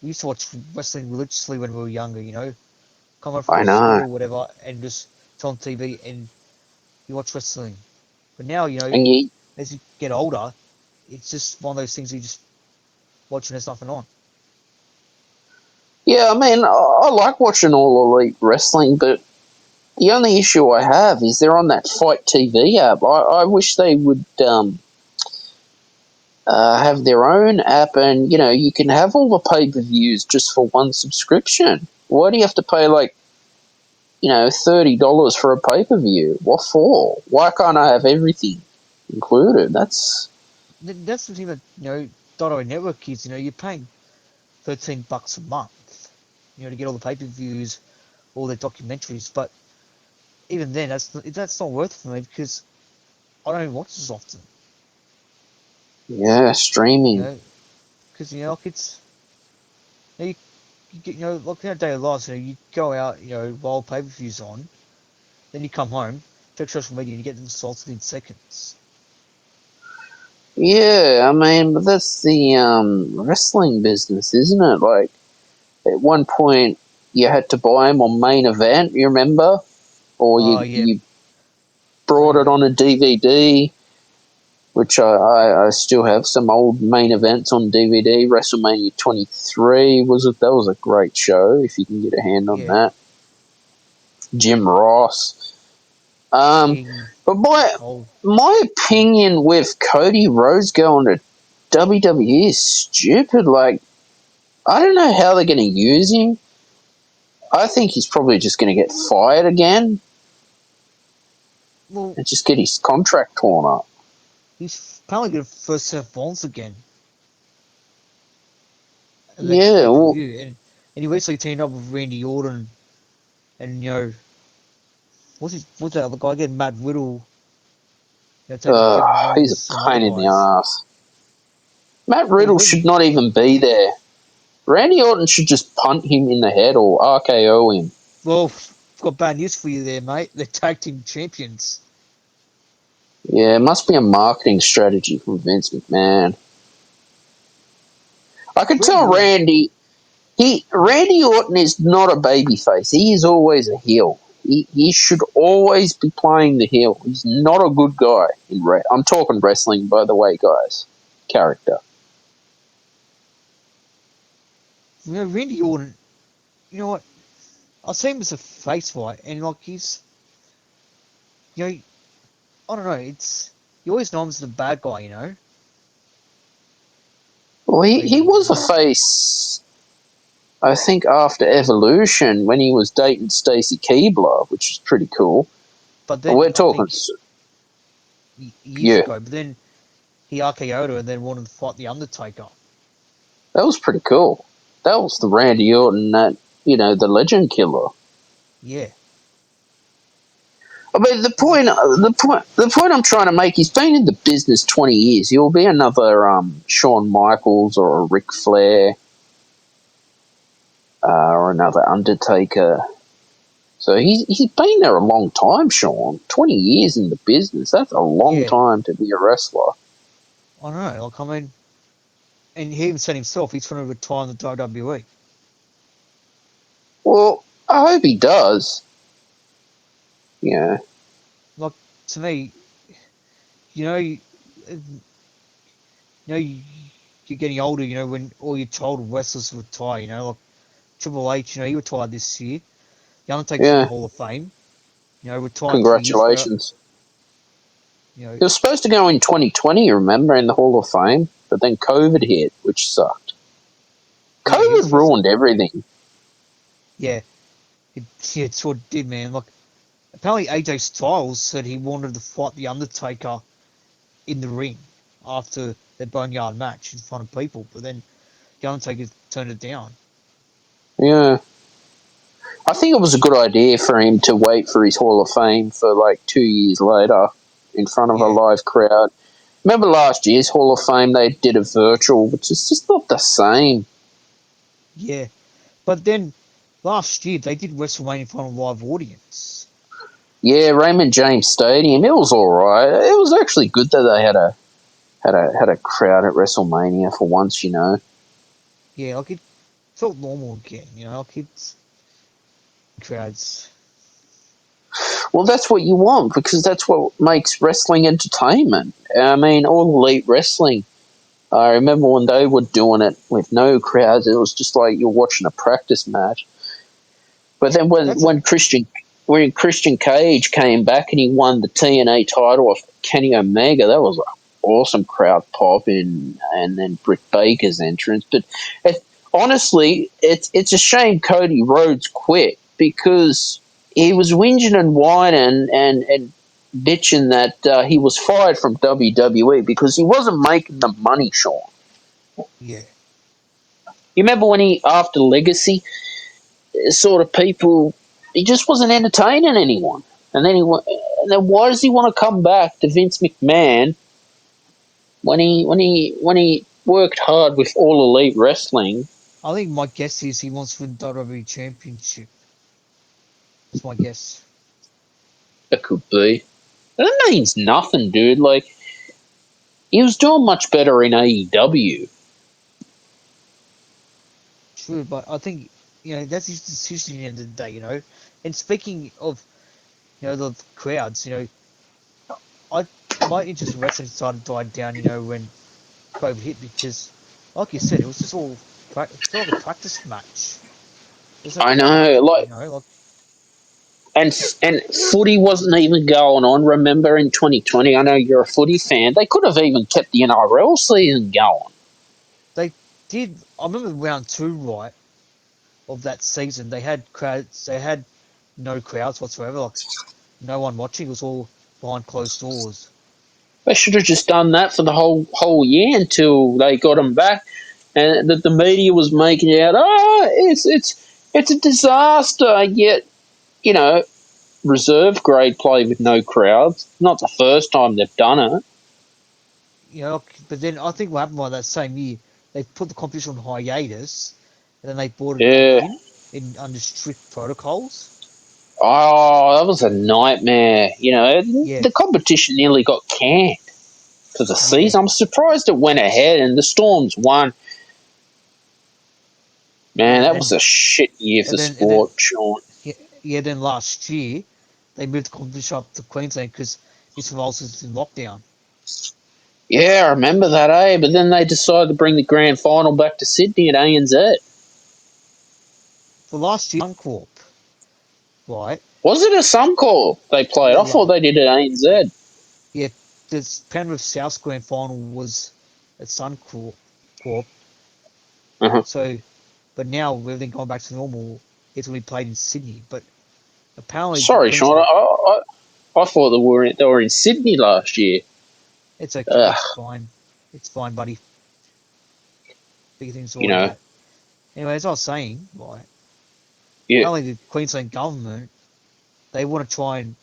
we used to watch wrestling religiously when we were younger. Come home from I know. school or whatever, and just it's on TV and you watch wrestling. But now, And you, as you get older, it's just one of those things you just watch when there's nothing on. yeah, I mean, I like watching all elite wrestling, but the only issue I have is they're on that Fight TV app. I wish they would have their own app, and you can have all the pay per views just for one subscription. Why do you have to pay like $30 for a pay per view? What for? Why can't I have everything included? That's the thing that, Dotto Network is, you're paying $13 a month, to get all the pay-per-views, all the documentaries. But even then, that's not worth it for me because I don't watch as often. Yeah, You streaming. know, because like you get, like in our daily lives, you go out, while pay-per-views on, then you come home, check social media, and you get them sorted in seconds. Yeah, I mean, but that's the wrestling business, isn't it? Like at one point, you had to buy them on main event. You remember, or Oh you yeah, you brought main it event. on a DVD, which I still have some old main events on DVD. WrestleMania 23 that was a great show if you can get a hand on Yeah, that. Jim Ross. Um, King. but Oh, my opinion with Cody Rhodes going to WWE is stupid. Like, I don't know how they're going to use him. I think he's probably just going to get fired again well, and just get his contract torn up. he's apparently going to first serve bonds again at the next Yeah, well, pay-per-view, and he recently teamed up with Randy Orton and what's that other guy again? Matt Riddle, taking Kevin he's a Owens and other pain in the guys. ass. Matt Well, Riddle should Randy, not even be there. Randy Orton should just punt him in the head or RKO him. well, I've got bad news for you there, mate. They're tag team champions. Yeah, it must be a marketing strategy from Vince McMahon. I could Randy tell Orton, Randy Orton is not a babyface. He is always a heel. He should always be playing the heel. He's not a good guy I'm talking wrestling, by the way, guys. Character. Randy Orton. You know what? I see him as a face fight, and like you know, I don't know. You always know him as the bad guy, Well, he Randy was a Orton. face, I think, after Evolution when he was dating Stacy Keibler, which is pretty cool. But And then we're I talking, think years yeah, ago, but then he RKO'd her and then wanted to fight the Undertaker. that was pretty cool. That was the Randy Orton the Legend Killer. Yeah, I mean, is it? the point I'm trying to make. He's been in the business 20 years. He'll be another Shawn Michaels or a Ric Flair or another Undertaker. So he's been there a long time, Sean. 20 years in the business. That's a long Yeah, time to be a wrestler. I don't know. Like I mean, and he even said himself he's going to retire in the WWE. Well, I hope he does. Yeah. Like to me, you know, you, you're getting older. When all your child wrestlers retire. Like Triple H. He retired this year. The Undertaker's in the Yeah. Hall of Fame. Retired 2 years ago. Congratulations. You know, He was supposed to go in 2020, you remember, in the Hall of Fame, but then COVID hit, which sucked. yeah, he was COVID supposed to. ruined everything. Yeah, it sort of did, man. Like apparently AJ Styles said he wanted to fight the Undertaker in the ring after their boneyard match in front of people, but then the Undertaker turned it down. Yeah. I think it was a good idea for him to wait for his Hall of Fame for like 2 years later in front of a Yeah, live crowd. Remember last year's Hall of Fame, they did a virtual, which is just not the same. yeah. But then last year they did WrestleMania in front of a live audience. Yeah, Raymond James Stadium, it was all right. It was actually good that they had a crowd at WrestleMania for once. Yeah, like it felt normal again. Like it's crowds. Well, that's what you want because that's what makes wrestling entertainment. I mean, all elite wrestling. I remember when they were doing it with no crowds, it was just like you're watching a practice match. But then That's a when Christian Cage came back and he won the TNA title off Kenny Omega, that was an awesome crowd pop in, and then Britt Baker's entrance. But honestly, it's a shame Cody Rhodes quit because he was whinging and whining and bitching that he was fired from WWE because he wasn't making the money, Sean. yeah. You remember when he after Legacy, sort of people, he just wasn't entertaining anyone. And then and then why does he want to come back to Vince McMahon when he worked hard with All Elite Wrestling? I think my guess is he wants for the WWE Championship. That's my guess. That could be. That means nothing, dude. Like he was doing much better in AEW. True, but I think that's his decision at the end of the day. And speaking of the crowds, I my interest in wrestling started to die down. When COVID hit because, like you said, it was just all it felt like a practice match. There's no I point. know, like, Like and footy wasn't even going on. Remember in 2020, I know you're a footy fan. They could have even kept the NRL season going. they did. I remember round two, right, of that season. They had crowds. They had no crowds whatsoever. Like no one watching. It was all behind closed doors. They should have just done that for the whole year until they got them back, and that the media was making it out. Oh, it's a disaster. Yet you know, reserve grade play with no crowds. Not the first time they've done it. But then I think what happened by that same year, they put the competition on hiatus, and then they brought it back Yeah. in under strict protocols. Oh, that was a nightmare. Yeah, The competition nearly got canned for the yeah, season. I'm surprised it went ahead and the Storms won. Man, yeah, that was a shit year for and then sport, Sean. yeah, yeah. Then last year, they moved the competition up to Queensland because New South Wales was in lockdown. Yeah, I remember that, eh? But then they decided to bring the grand final back to Sydney at ANZ. For last year, Suncorp, right? Was it a Suncorp they played? Yeah, I thought they did it at ANZ. yeah. This Penrith South grand final was at Suncorp, Corp. Uh-huh. So, but now with everything going back to normal, it's going to be played in Sydney. But apparently, the Sorry, Sean. Queensland, I thought they were in Sydney last year. it's okay, Ugh, it's fine, buddy. Bigger things to you worry know. about. Anyway, as I was saying, right, Yeah, apparently the Queensland government they want to try and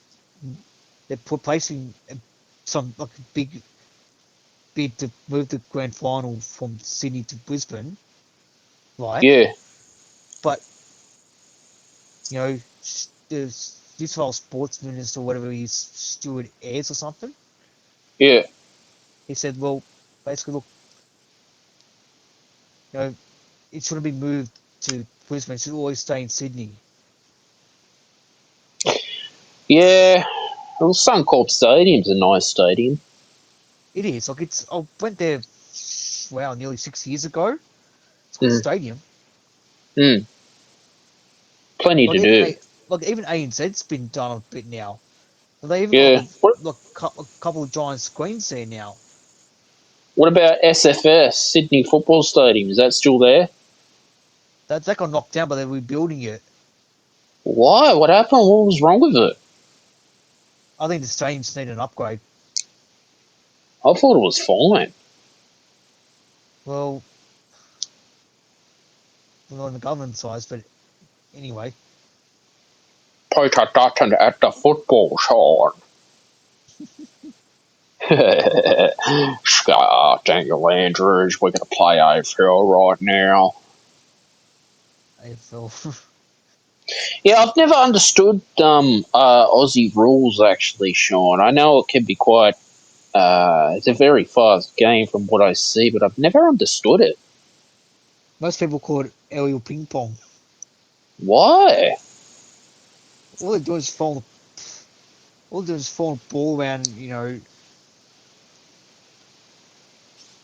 they're placing some like a big bid to move the grand final from Sydney to Brisbane, right? yeah, But the New South Wales sports minister, or whatever he's Stuart Ayres or something, yeah. he said, well, basically, look, you know, it shouldn't be moved to Brisbane. It should always stay in Sydney. Yeah. Well, Suncorp Stadium's a nice stadium. It is like I went there, wow, nearly 6 years ago. It's a good Mm, stadium. mm. Plenty Like to even do. a like even ANZ's been done a bit now. They even got Yeah. a couple of giant screens there now. What about SFS, Sydney Football Stadium? Is that still there? That got knocked down, but they're rebuilding it. Why? What happened? What was wrong with it? I think the stadiums need an upgrade. I thought it was fine. Well, not on the government size, but anyway. Peter Dutton at the football, Sean. Scott, Daniel Andrews, we're going to play AFL right now. AFL. Yeah, I've never understood Aussie rules, actually, Sean. I know it can be quite. It's a very fast game from what I see, but I've never understood it. Most people call it aerial ping pong. Why? All they do is fall. all there's falling ball around,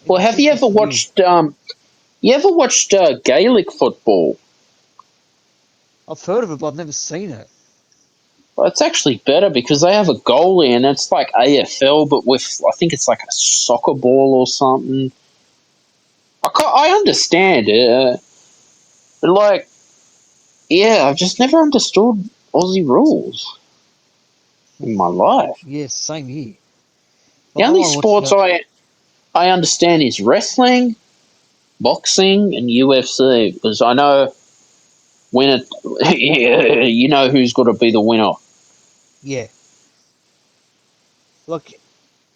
Well, it have just you looks ever weird. watched Gaelic football? I've heard of it, but I've never seen it. Well, it's actually better because they have a goalie and it's like AFL, but with I think it's like a soccer ball or something. I understand it, but like, yeah, I've just never understood Aussie rules in my life. Yeah, same here. The Like I only might watch, sports I understand is wrestling, boxing, and UFC because I know when it, yeah, you know who's got to be the winner. yeah. Like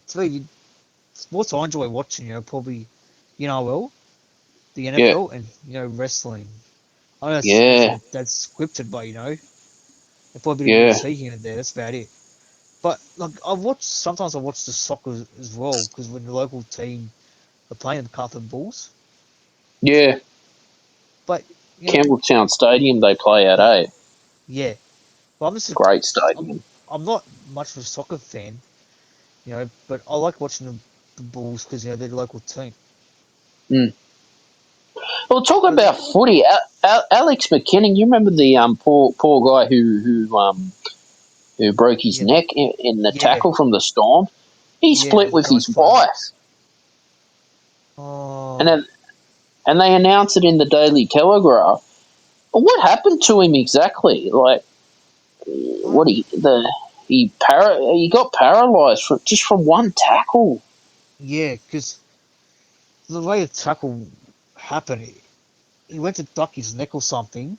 to me, sports I enjoy watching, probably, well, the Yeah, NFL and wrestling. I know yeah, that's scripted, but there's probably a bit of yeah, intrigue in it there. That's about it. But like sometimes I watch the soccer as well because when the local team are playing the Carlton Bulls. yeah. But Campbelltown Stadium they play at, y- eh? yeah. But Great I'm stadium. I'm not much of a soccer fan, but I like watching the Bulls because they're the local team. Mm. Well, talk But about footy. Alex McKinnon, you remember the poor guy who broke his yeah, neck in the yeah, tackle from the Storm? He yeah, split the with Giants his player. wife, and Oh, then, and they announced it in the Daily Telegraph. But what happened to him exactly? Like, what he got paralysed just from one tackle. yeah, because the way the tackle happened, he went to duck his neck or something,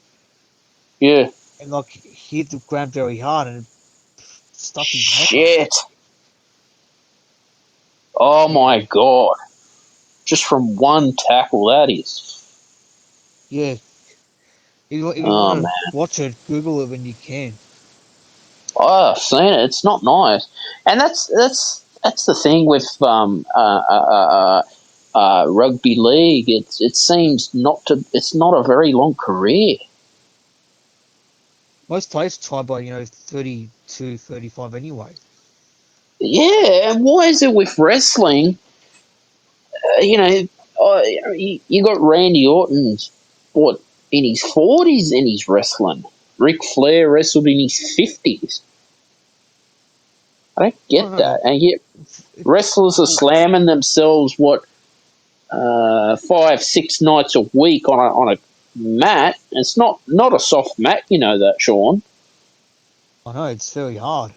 Yeah. and like he hit the ground very hard and it stuck his neck up. Shit. Oh Yeah, my god. Just from one tackle, that is. yeah. If you want Oh to man. watch it, Google it when you can. Oh, I've seen it. It's not nice, and that's the thing with rugby league. It seems not to. It's not a very long career. Most players try by 32, 35 anyway. Yeah, and why is it with wrestling? You know, you got Randy Orton's what in his 40s and he's wrestling. Ric Flair wrestled in his 50s. I don't I don't get know. that, and yet wrestlers are Well, slamming themselves. What 5, 6 nights a week on a mat. It's not a soft mat, you know that, Sean. I know it's very hard.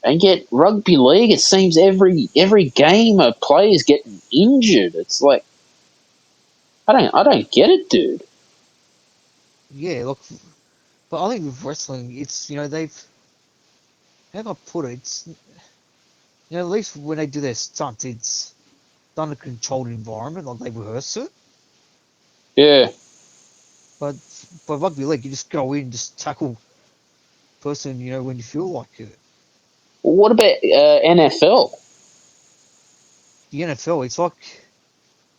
And yet rugby league, it seems every game a player's getting injured. It's like I don't get it, dude. Yeah, look, but I think with wrestling, it's how do I put it? It's at least when they do their stunts, it's done in a controlled environment, like they rehearse it. Yeah. But rugby league, you just go in, just tackle person, when you feel like it. Well, what about NFL? The NFL, it's like,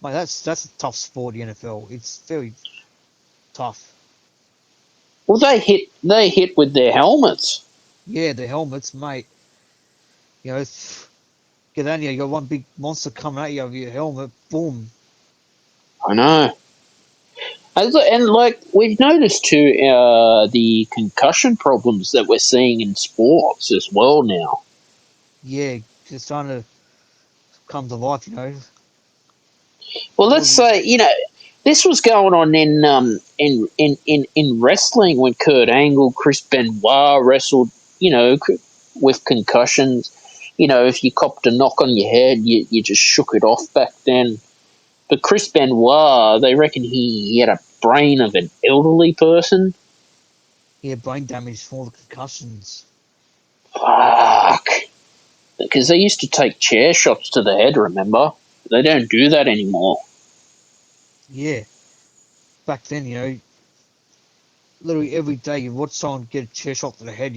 mate, that's a tough sport. The NFL, it's very tough. Well, they hit with their helmets. Yeah, the helmets, mate. Get on you got one big monster coming at you over your helmet, boom. I know. And like we've noticed too, the concussion problems that we're seeing in sports as well now. Yeah, just trying to come to life. Well, It let's wasn't. say this was going on in wrestling when Kurt Angle, Chris Benoit wrestled. You know, with concussions. You know, if you copped a knock on your head, you just shook it off back then. But Chris Benoit, they reckon he had a brain of an elderly person. Yeah, brain damage from all the concussions. Fuck. Because they used to take chair shots to the head, remember? They don't do that anymore. Yeah, back then, literally every day you watch someone get a chair shot to the head.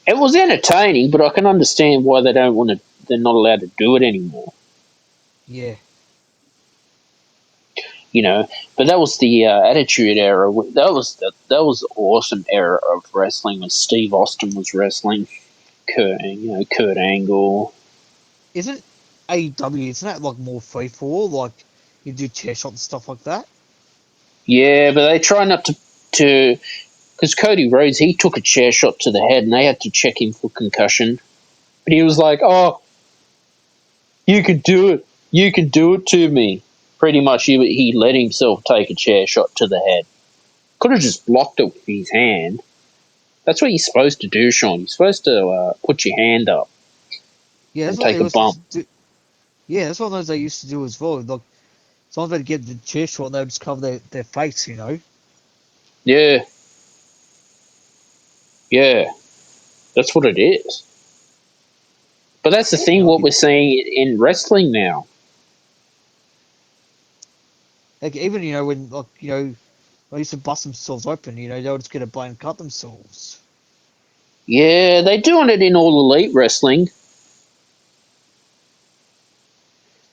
It was entertaining, but I can understand why they don't want to. They're not allowed to do it anymore. Yeah, you know. But that was the Attitude Era. That was the awesome era of wrestling when Steve Austin was wrestling. Kurt Angle. Isn't AEW, isn't that like more free for all? Like you do chair shot and stuff like that? Yeah, but they try not to because Cody Rhodes, he took a chair shot to the head and they had to check him for concussion. But he was like, "Oh, you can do it. You can do it to me." Pretty much, he let himself take a chair shot to the head. Could have just blocked it with his hand. That's what you're supposed to do, Sean. You're supposed to put your hand up Yeah, that's and what they take a used bump. to do. Yeah, that's what those they used to do as well. Like sometimes they'd get the chair shot and they would just cover their face, you know? Yeah, yeah, that's what it is. But that's the You thing. know, What we're seeing in wrestling now. like even when they used to bust themselves open, they would just get a blade and cut themselves. Yeah, they're doing it in all elite wrestling.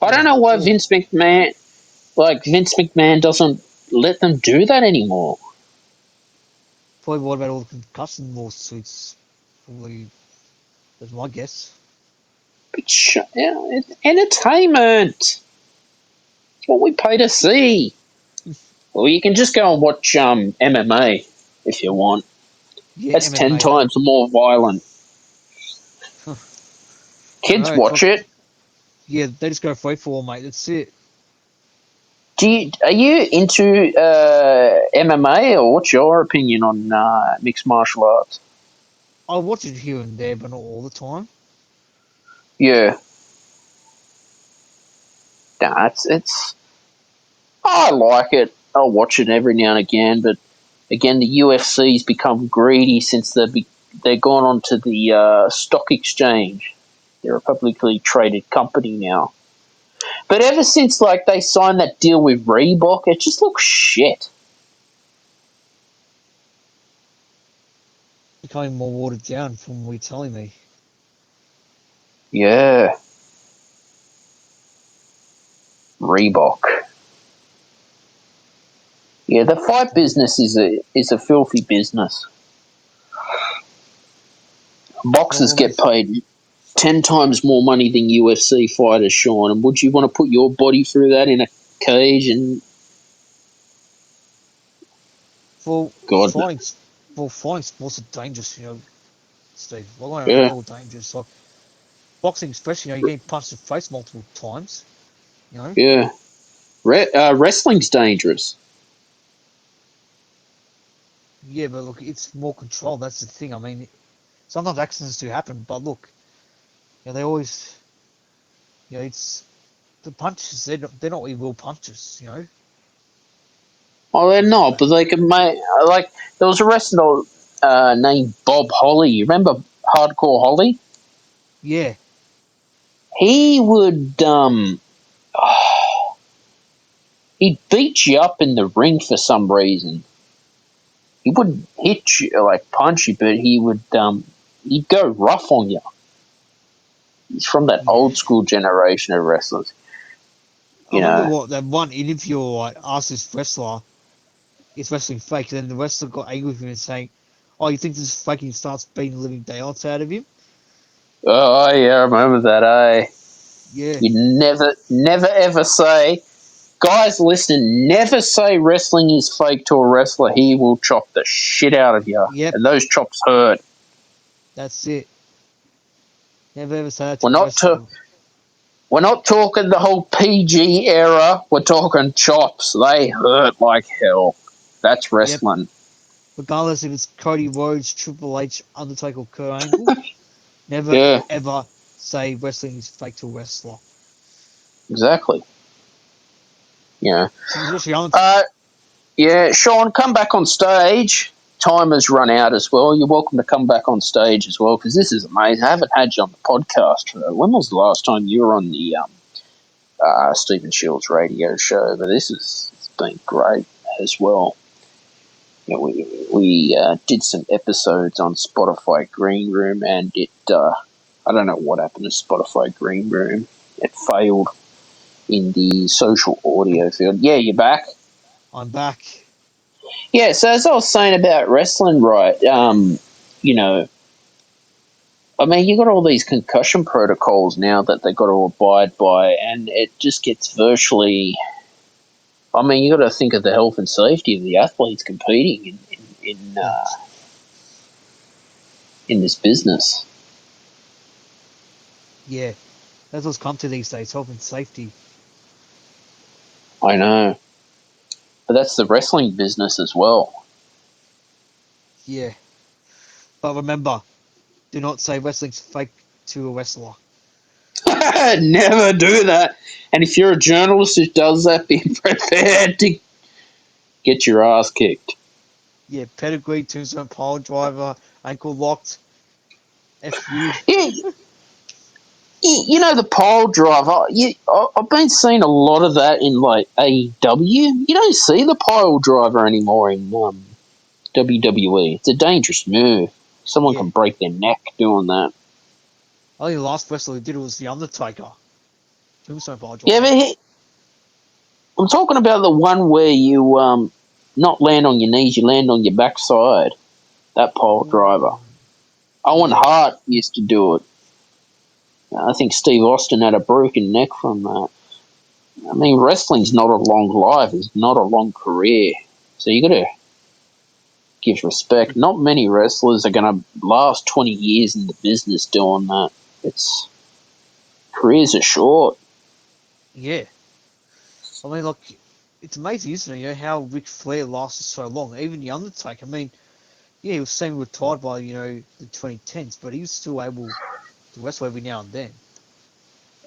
I Yeah, don't know why or Vince McMahon doesn't let them do that anymore. probably what about all the concussion lawsuits? Probably that's my guess. It's entertainment. It's what we pay to see. Well, you can just go and watch MMA if you want. Yeah, That's 10 MMA. That times more violent. I don't Kids know. watch it. Yeah, they just go free for all, mate. That's it. Are you into MMA, or what's your opinion on mixed martial arts? I watch it here and there, but not all the time. Yeah, nah, it's. I like it. I'll watch it every now and again, but again, the UFC's become greedy since they've gone onto the stock exchange. They're a publicly traded company now. But ever since they signed that deal with Reebok, it just looks shit. Becoming more watered down from what you're telling me. Yeah, Reebok. Yeah, the fight business is a filthy business. Boxers Well, I mean, get paid 10 times more money than UFC fighters, Sean. And would you want to put your body through that in a cage? And for God, no. fighting, fighting sports are dangerous, Steve. Well, I know they're Yeah, all dangerous. Like boxing, especially, you're getting punched in the face multiple times. You know. yeah. Wrestling's dangerous. Yeah, but look, it's more control. That's the thing. I mean, sometimes accidents do happen, but look, they always, it's the punches. They're not evil punches. Oh, they're Like not, but they can make there was a wrestler named Bob Holly. You remember Hardcore Holly? yeah, He would he'd beat you up in the ring for some reason. He wouldn't hit you punch you, but he'd go rough on you. He's from that yeah. old school generation of wrestlers. I You remember know, what that one interviewer asked this wrestler, "Is wrestling fake?" And then the wrestler got angry with him and saying, "Oh, you think this is fake?" And he starts beating the living daylights out of him. oh yeah, I remember that. Yeah. You never ever say, guys, listen, never say wrestling is fake to a wrestler. He will chop the shit out of you, Yep. and those chops hurt. That's it. Never ever say that We're to a not to, wrestler. we're not talking the whole PG era. We're talking chops. They hurt like hell. That's Yep. wrestling. Regardless if it's Cody Rhodes, Triple H, Undertaker, or Kurt Angle, never Yeah, ever say wrestling is fake to a wrestler. exactly. Yeah. Especially Undertaker. Uh, yeah, Sean, come back on stage. Time has run out as well. You're welcome to come back on stage as well because this is amazing. I haven't had you on the podcast. When was the last time you were on the Stephen Shields radio show? But it's been great as well. We did some episodes on Spotify Green Room, and I don't know what happened to Spotify Green Room. It failed. in the social audio field. Yeah, you're back. I'm back. Yeah, so as I was saying about wrestling, right? You know, I mean, you got all these concussion protocols now that they got to abide by, and it just gets virtually. I mean, you got to think of the health and safety of the athletes competing Yeah, in this business. yeah. That's what's come to these days, health and safety. I know, but that's the wrestling business as well. Yeah. But remember, do not say wrestling's fake to a wrestler. Never do that. And if you're a journalist who does that, be prepared to get your ass kicked. Yeah, pedigree, tombstone, pile driver, ankle locked, F you. Yeah, you know the pole driver. I've been seeing a lot of that in like AEW. You don't see the pile driver anymore in WWE. It's a dangerous move. Someone Yeah. can break their neck doing that. Only the last wrestler who did it was The Undertaker. Tombstone pile Yeah, driver. but I'm talking about the one where you not land on your knees, you land on your backside. That pole driver. Ooh. Owen Yeah. Hart used to do it. I think Steve Austin had a broken neck from that. I mean, wrestling's not a long life. It's not a long career. So you got to give respect. Not many wrestlers are going to last 20 years in the business doing that. It's careers are short. Yeah. I mean, look, it's amazing, isn't it? You know, how Ric Flair lasted so long. Even The Undertaker. I mean, yeah, he was semi-retired by, the 2010s, but he was still able to wrestle every now and then.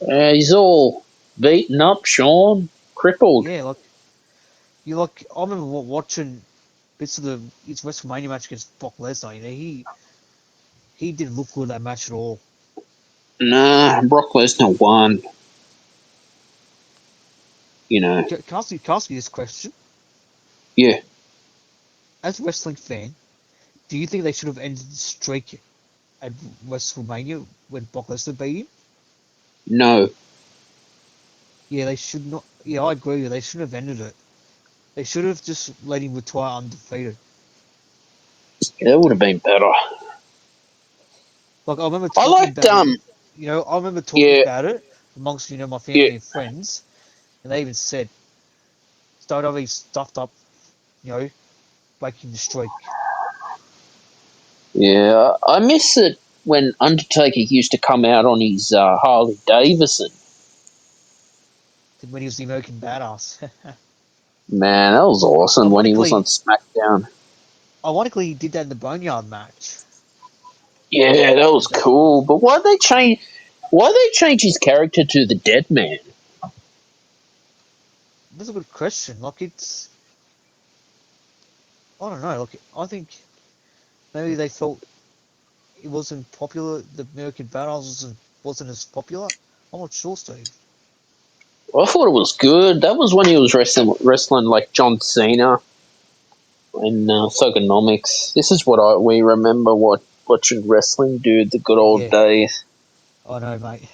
He's all beaten up, Sean, crippled. Yeah, I remember watching bits of his WrestleMania match against Brock Lesnar. He didn't look good that match at all. Nah, Brock Lesnar won. You know, Can I ask you this question? yeah, As a wrestling fan, do you think they should have ended the streak at WrestleMania when Brock Lesnar beat him? no, Yeah, they should not. Yeah, I agree. They shouldn't have ended it. They should have just let him retire undefeated. that would have been better. Like I remember I talking liked about it. I remember talking yeah, about it amongst my yeah, family and friends, and they even said WWE stuffed up, you know, breaking the streak. yeah. I miss it when Undertaker used to come out on his Harley Davidson. When he was the American Badass. Man, that was awesome when he was on ironically, SmackDown. ironically, he did that in the Boneyard match. Yeah, that was With that, cool. But why they change? Why they change his character to the Dead Man? that's a good question. I don't know. I think maybe they felt it wasn't popular. The American Badass wasn't as popular. I'm not sure, Steve. I thought it was good. That was when he was wrestling like John Cena in Thugonomics. This is what we remember watching wrestling, dude. The good old Yeah, days. I know, mate.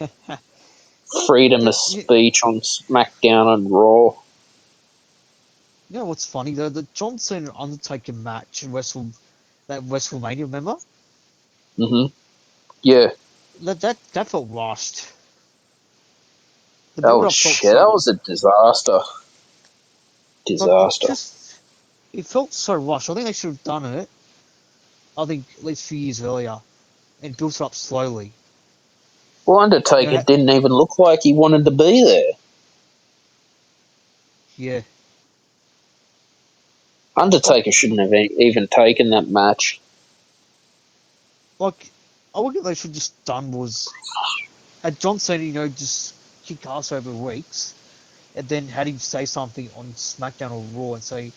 Freedom of You speech on SmackDown and Raw. know what's funny though? The John Cena Undertaker match in that WrestleMania, remember? Hmm. Yeah, That felt rushed. The that build was up felt shit. That so was a disaster. it Disaster. just it felt so rushed. I think they should have done it. I think at least a few years earlier and built it up slowly. Well, You Undertaker know, didn't even look like he wanted to be there. yeah. Like Undertaker shouldn't have even taken that match. like I think what they should have just done was had John Cena, just kick ass over weeks, and then had him say something on SmackDown or Raw and say,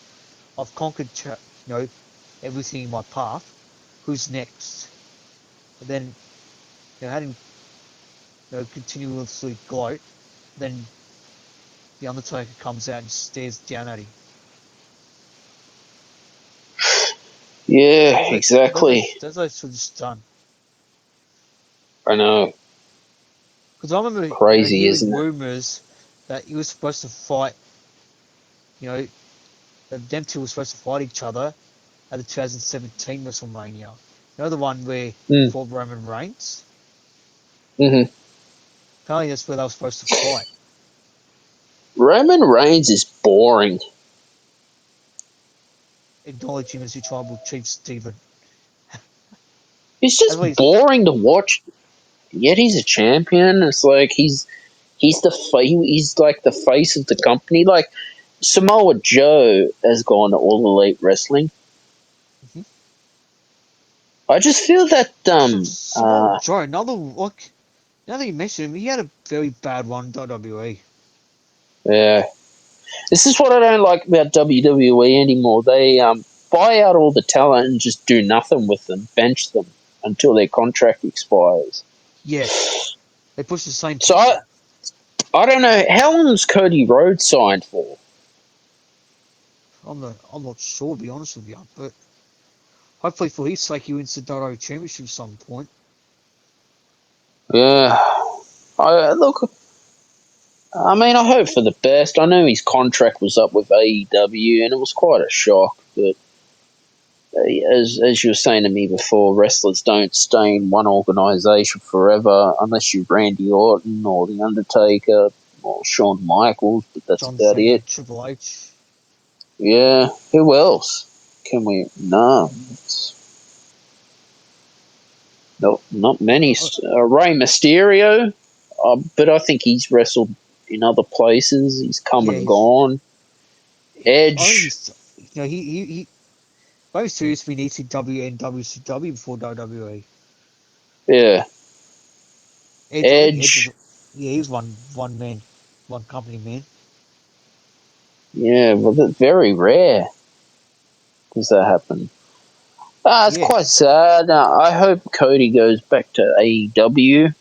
"I've conquered, everything in my path. Who's next?" And then had him, continuously gloat. Then the Undertaker comes out and stares down at him. Yeah, That's exactly. that's what they should have just done. I know. Because I remember, Crazy, hearing isn't it? rumors that he was supposed to fight. You know, that them two were supposed to fight each other at the 2017 WrestleMania. You know the one where he Mm. fought Roman Reigns. Hmm. Apparently that's where they were supposed to fight. Roman Reigns is boring. Acknowledge him as your tribal chief, Stephen. He's That's what just he's. boring to watch. Yet he's a champion. It's like he's like the face of the company. Like Samoa Joe has gone to All Elite Wrestling. Mhm. I just feel that Samoa Joe, another like. Now that you mention him, he had a very bad one in WWE. yeah. This is what I don't like about WWE anymore. They buy out all the talent and just do nothing with them, bench them until their contract expires. Yeah, they pushed the same. So I don't know how long is Cody Rhodes signed for. I'm not sure, to be honest with you, but hopefully for his sake, he wins the WWE Championship at some point. Yeah, I look. I mean, I hope for the best. I know his contract was up with AEW, and it was quite a shock. But as you were saying to me before, wrestlers don't stay in one organisation forever unless you're Randy Orton or The Undertaker or Shawn Michaels. But that's John about Cena, it. Triple H. Yeah, who else can we? No, it's not many. Uh, Rey Mysterio, but I think he's wrestled in other places. He's come yeah, and gone. I think Edge, he's. He very seriously needs ECW and WCW before WWE. yeah, Edge, I think Edge was. Edge, Yeah, he's one man, one company man. yeah, but that's very rare does that happen. It's Yeah, quite sad. I hope Cody goes back to AEW.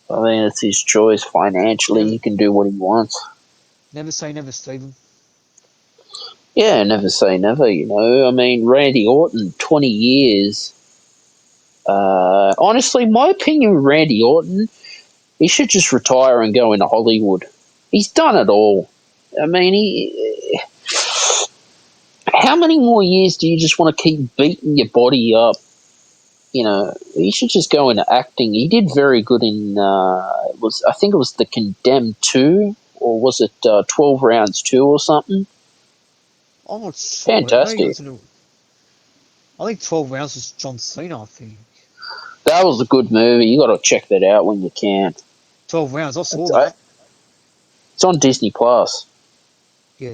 I mean, it's his choice financially. never He can do what he wants. never say never, Stephen. Yeah, never say never, I mean, Randy Orton, 20 years. Honestly, my opinion with Randy Orton, he should just retire and go into Hollywood. He's done it all. I mean, how many more years do you just want to keep beating your body up? He should just go into acting. He did very good in I think it was The Condemned 2, or was it 12 Rounds 2 or something? I'm not sure. I know he Fantastic. was in a. I think 12 rounds was John Cena. I think That was a good movie. You got to check that out when you can. 12 rounds. I saw It's, uh, that. it's on Disney Plus. Yeah,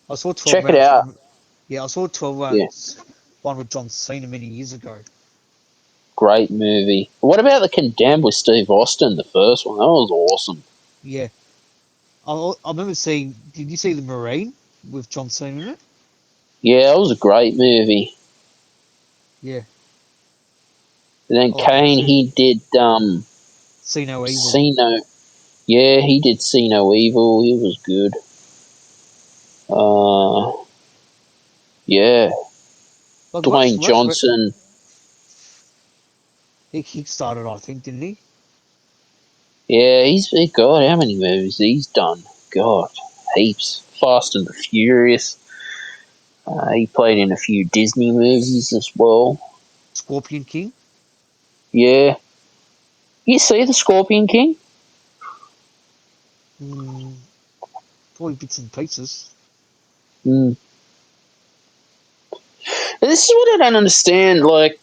I saw 12 Check it rounds. out. Yeah, I saw 12 Yeah, rounds. One with John Cena many years ago. great movie. What about The Condemned with Steve Austin? The first one that was awesome. Yeah, I remember seeing. Did you see the Marine with John Cena in it? Yeah, it was a great movie. Yeah, And then I like that Kane, too. he did See No Evil. See No. Yeah, he did See No Evil. He was good. Uh, yeah, Like Dwayne Johnson. he started, I think, didn't he? Yeah, God, how many movies he's done? God, heaps. Fast and the Furious. He played in a few Disney movies as well. Scorpion King. Yeah, you see the Scorpion King? Mm, probably bits and pieces. Mm. This is what I don't understand. Like,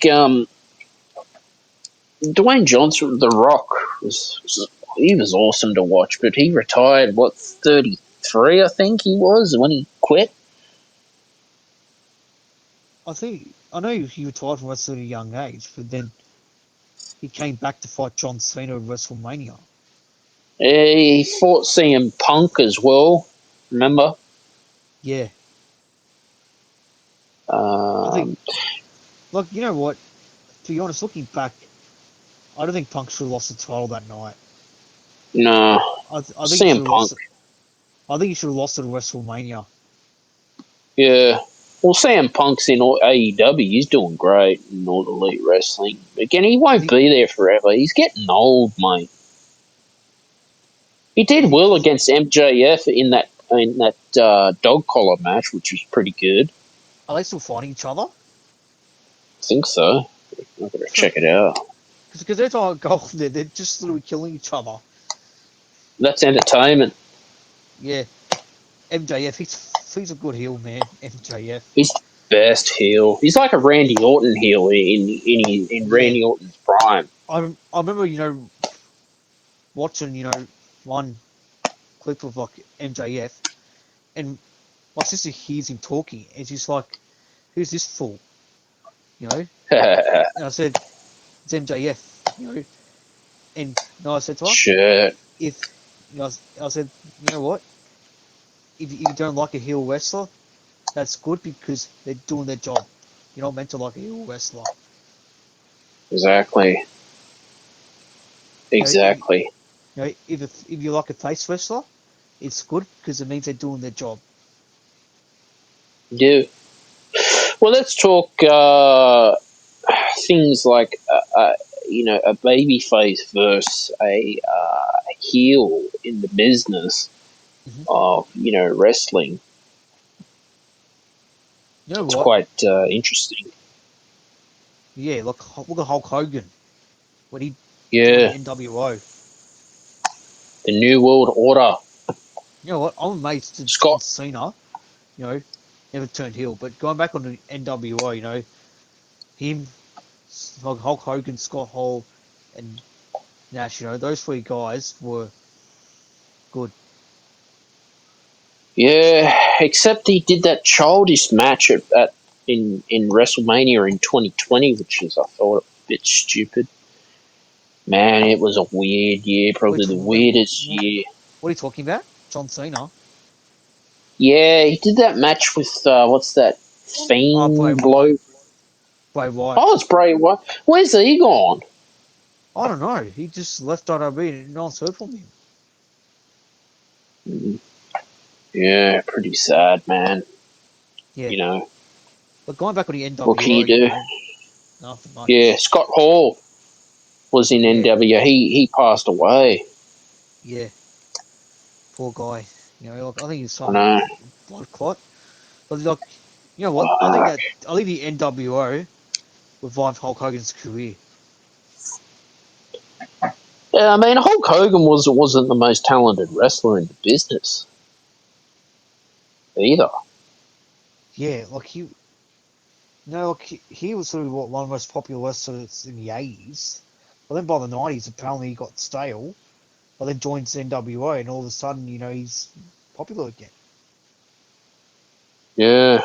Dwayne Johnson, The Rock, he was awesome to watch, but he retired, 33, I think he was, when he quit? I know he retired from wrestling at a young age, but then he came back to fight John Cena at WrestleMania. He fought CM Punk as well, remember? Yeah, I think, Um, like, you know what? To be honest, looking back, I don't think Punk should have lost the title that night. no, I think he should CM have Punk. lost it. I think he should have lost it at WrestleMania. Yeah. Well, CM Punk's in AEW. He's doing great in All Elite Wrestling. Again, he won't The, be there forever. He's getting old, mate. He did He, well against MJF in that dog collar match, which was pretty good. are they still fighting each other? I think so. I've got to check it out. Because every time I go on there, they're just literally killing each other. That's entertainment. Yeah, MJF, he's a good heel, man. MJF. He's the best heel. He's like a Randy Orton heel in Yeah, Randy Orton's prime. I remember watching one clip of like MJF, and my sister hears him talking, and she's like, "Who's this fool?" You know, and I said, "It's MJF." And I said to her, Shit. "If I said, you know what? If you don't like a heel wrestler, that's good because they're doing their job. You're not meant to like a heel wrestler. Exactly. You know, if Exactly. if you like a face wrestler, it's good because it means they're doing their job." Yeah. Well, let's talk things like a baby face versus a heel in the business Hmm. of wrestling. You know It's what? quite interesting. Yeah, look at Hulk Hogan when he joined Yeah, the NWO. the New World Order. You know what? I'm amazed that John Scott. Cena, you know, never turned heel. But going back on the NWO, him, like Hulk Hogan, Scott Hall, and Nash, those three guys were good. Yeah, except he did that childish match in WrestleMania in 2020, which is I thought a bit stupid. Man, it was a weird year, What probably are the you, what, weirdest year. what are you talking about? John Cena? Yeah, he did that match with what's that Oh, Bray fiend Wyatt. bloke? Bray Wyatt. Oh, it's Bray Wyatt. Where's he gone? I don't know. He just left WWE and no one's heard from him. Mm, yeah, pretty sad, man. Yeah. You know, But going back on the what can NWO, you do? nothing Yeah, much. Scott Hall was in Yeah. NW. He passed away. Yeah. Poor guy. Like, I think he's I some know. blood clot. But like, you know what? Fuck. I think the NWO revived Hulk Hogan's career. Yeah, I mean, Hulk Hogan wasn't the most talented wrestler in the business either. Yeah, like like he was sort of one of the most popular wrestlers in the 80s. But then by the 90s, apparently he got stale. But then joins NWO, and all of a sudden, he's popular again. Yeah, Like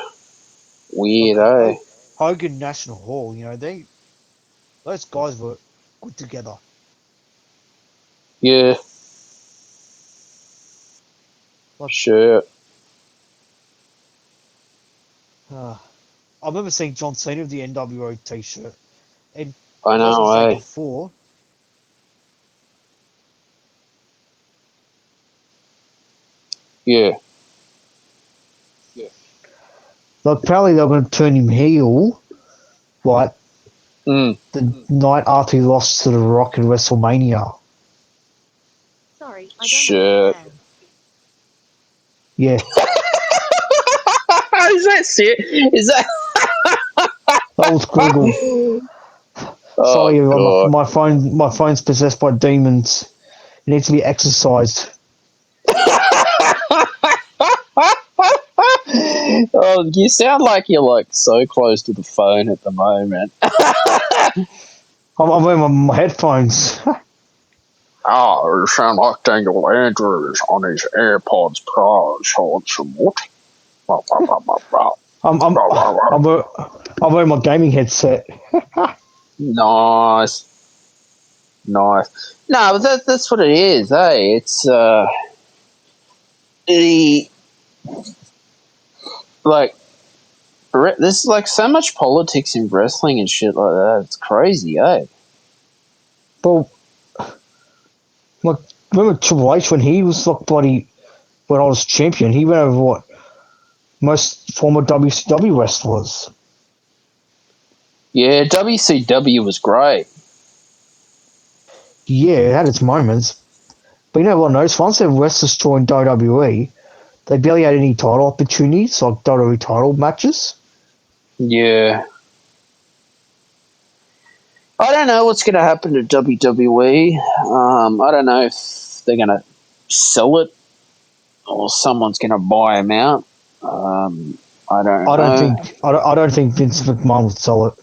weird, eh? Hogan, National Hall, those guys were good together. Yeah, Like, sure. uh, I remember seeing John Cena with the NWO T-shirt, and I as I know, said eh? before, Yeah. like apparently they were going to turn him heel, like Mm, the night after he lost to The Rock in WrestleMania. sure. Yeah, Is that it? Is that? that was Google. Oh Sorry, god. my phone's possessed by demons. It needs to be exercised. Oh, you sound like you're like so close to the phone at the moment. I'm wearing my headphones. Oh, you sound like Daniel Andrews on his AirPods Pro. So it's what? I'm I'm I'm, wear- I'm wearing my gaming headset. Nice, nice. No, but that's what it is, eh? It's the like there's like so much politics in wrestling and shit like that. It's crazy, eh? But like, remember Triple H when he was like bloody when I was champion? He went over what most former WCW wrestlers. Yeah, WCW was great. Yeah, it had its moments, But you know what I noticed? Once they're Wrestlers joined WWE, they barely had any title opportunities, like WWE title matches. Yeah. I don't know what's going to happen to WWE. I don't know if they're going to sell it or someone's going to buy them out. I don't know. I don't think Vince McMahon will sell it.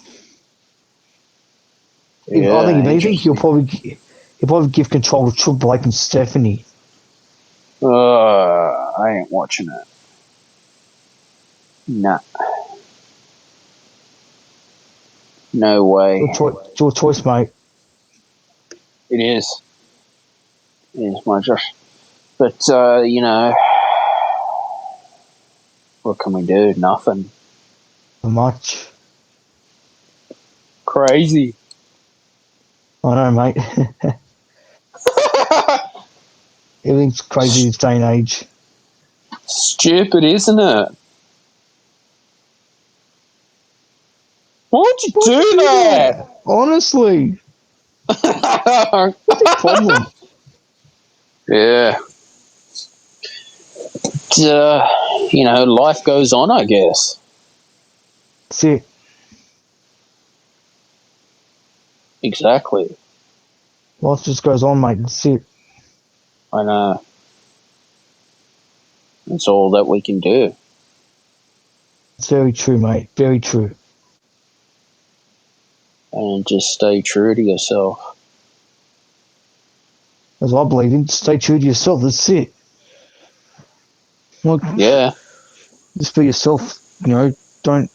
I think Yeah, if anything, interesting. he'll probably give control to Triple H and Stephanie. I ain't watching it. Nah, no way. Your choice, mate. It is. It is my Josh. But you know, what can we do? Nothing. Not much. Crazy. I know, mate. Everything's crazy this day and age. Stupid, isn't it? Why'd you Why'd you do do that? that? Honestly, what's your problem? Yeah. You know, life goes on, I guess. That's it. Exactly. Life just goes on, mate. That's it. I know. That's all that we can do. It's very true, mate. Very true. And just stay true to yourself. As I believe in, stay true to yourself. That's it. Like, Yeah. just be yourself. Don't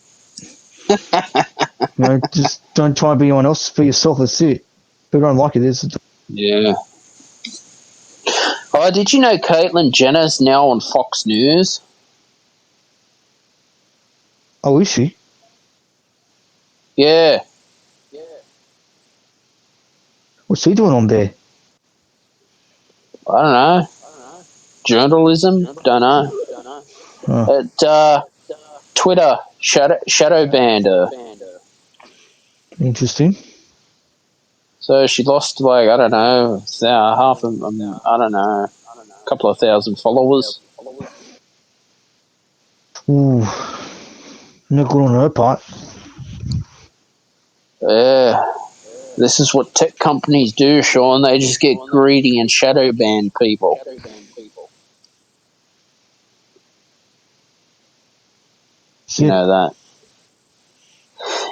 just don't try and be anyone else. Just be yourself. That's it. People don't like it. Yeah. Oh, did you know Caitlyn Jenner's now on Fox News? Oh, is she? Yeah. What's she doing on there? I don't know. Journalism? Don't know. Oh, At Twitter, shadow banned her. interesting. So she lost, like, I don't know, half of, I don't know, a couple of thousand followers. Ooh, not good on her part. Yeah. This is what tech companies do, Sean. They just get greedy and shadow ban people. You Shit. know that.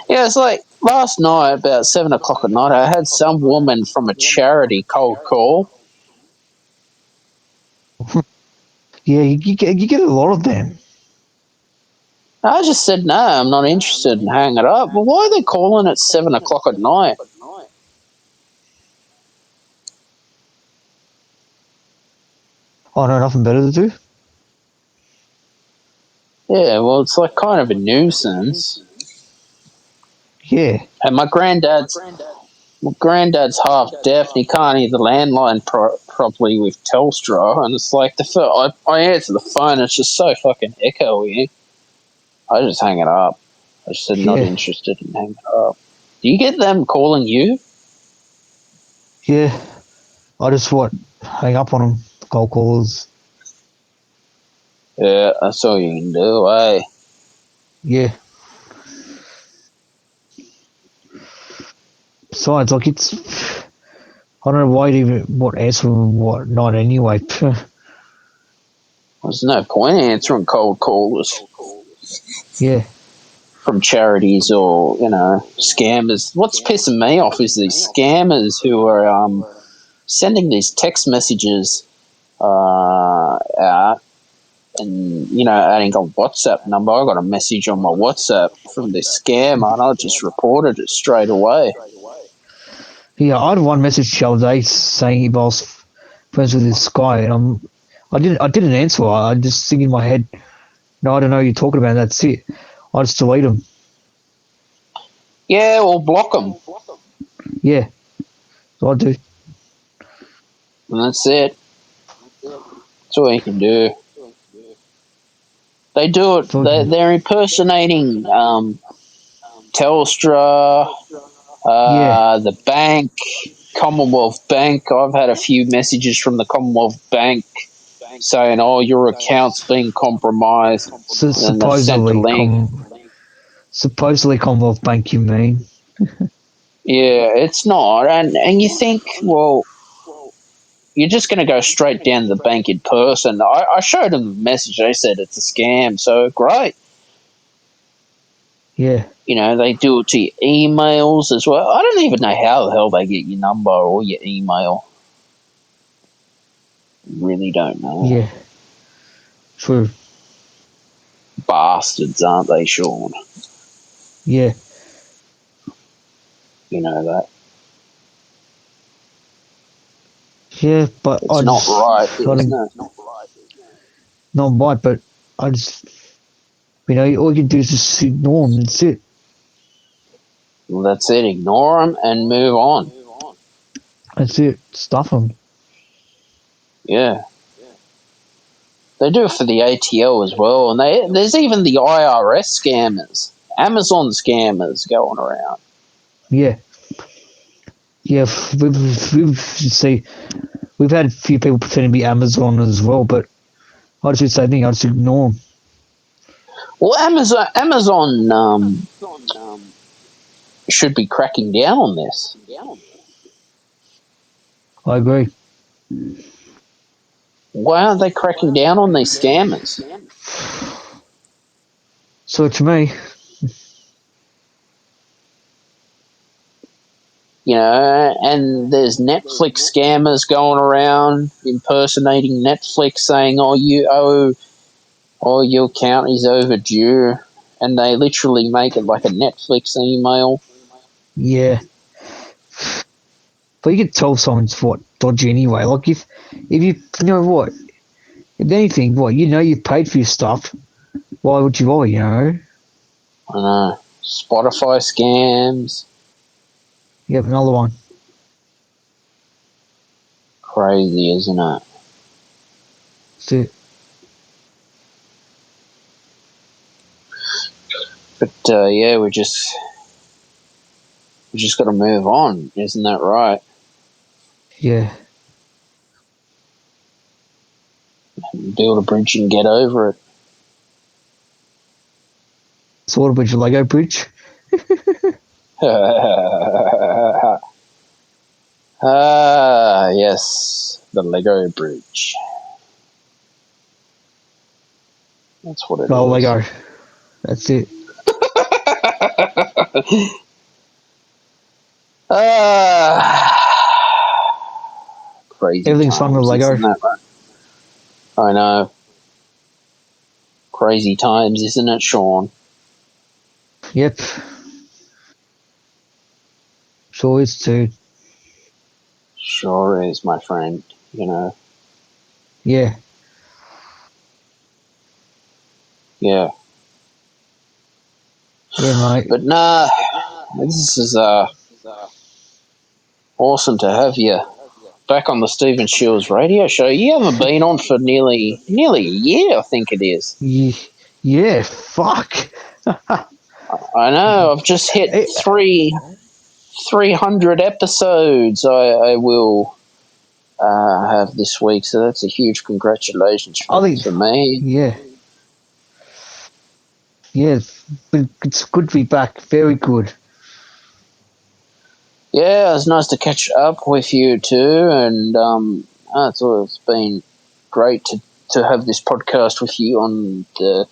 Yeah, it's like last night, about 7 o'clock at night, I had some woman from a charity cold call. Yeah, you get a lot of them. I just said, no, I'm not interested, and hang it up. Well, why are they calling at 7 o'clock at night? I know nothing better to do. Yeah, well, it's like kind of a nuisance. Yeah, And my granddad's half deaf, and he can't hear the landline properly with Telstra. And it's like I answer the phone, it's just so fucking echoey. I just hang it up. I just said not yeah, interested and hang it up. Do you get them calling you? yeah. I just hang up on them. Cold callers. Yeah, that's all you can do, eh? Yeah. Besides, like it's, I don't know why you even what answer and what not anyway. There's no point answering cold callers Yeah, from charities or, you know, scammers. What's pissing me off is these scammers who are sending these text messages out and, you know, adding a WhatsApp number. I got a message on my WhatsApp from this scammer and I just reported it straight away. yeah. I had one message the other day saying he was friends with this guy, and I didn't answer. I just think in my head, no, I don't know what you're talking about. That's it. I just delete him. Yeah, well, block them. Yeah, so I do. And that's it. That's all you can do. They do it. So I can, They're impersonating Telstra, yeah, the bank. Commonwealth Bank. I've had a few messages from the Commonwealth Bank saying, "Oh, your account's been compromised," So and then they've sent a link. supposedly Commonwealth Bank, you mean? Yeah, it's not, and you think, well, you're just going to go straight down to the bank in person. I showed them the message. They said it's a scam. So great. Yeah. They do it to your emails as well. I don't even know how the hell they get your number or your email. Really don't know. Yeah. True. Bastards, aren't they, Sean? Yeah. You know that. Yeah, but It's not right, I isn't think, it? not right, but I just, all you can do is just ignore them. That's it. Well, that's it. Ignore them and move on. That's it. Stuff them. Yeah. They do it for the ATL as well. And there's even the IRS scammers, Amazon scammers going around. Yeah. Yeah. We've had a few people pretending to be Amazon as well, but I just say I just ignore them. Well, Amazon should be cracking down on this. I agree. Why aren't they cracking down on these scammers? So to me, And there's Netflix scammers going around impersonating Netflix, saying, "Oh, your account is overdue," and they literally make it like a Netflix email. yeah. But you can tell someone's dodgy anyway. Like if you know what, if anything, you paid for your stuff. Why would you buy? I know. Spotify scams. Yep, another one. Crazy, isn't it? So But yeah, we just got to move on, isn't that right? yeah, Build a bridge and get over it. sort of with your Lego bridge. Yes, the Lego bridge. That's what it Oh, is. Lego. That's it. Crazy Everything's fun with times, Lego. isn't that right? I know. Crazy times, isn't it, Sean? Yep, sure is too. Sure is, my friend. Yeah, Yeah. yeah, mate. But nah, this is awesome to have you back on the Stephen Shields radio show. You haven't been on for nearly a year, I think it is. Yeah, fuck. I know. I've just hit Eh, 300 episodes. I will have this week, so that's a huge congratulations I think, for me. yeah, yeah. It's good to be back. Very good. Yeah, it's nice to catch up with you too, and it's been great to have this podcast with you on the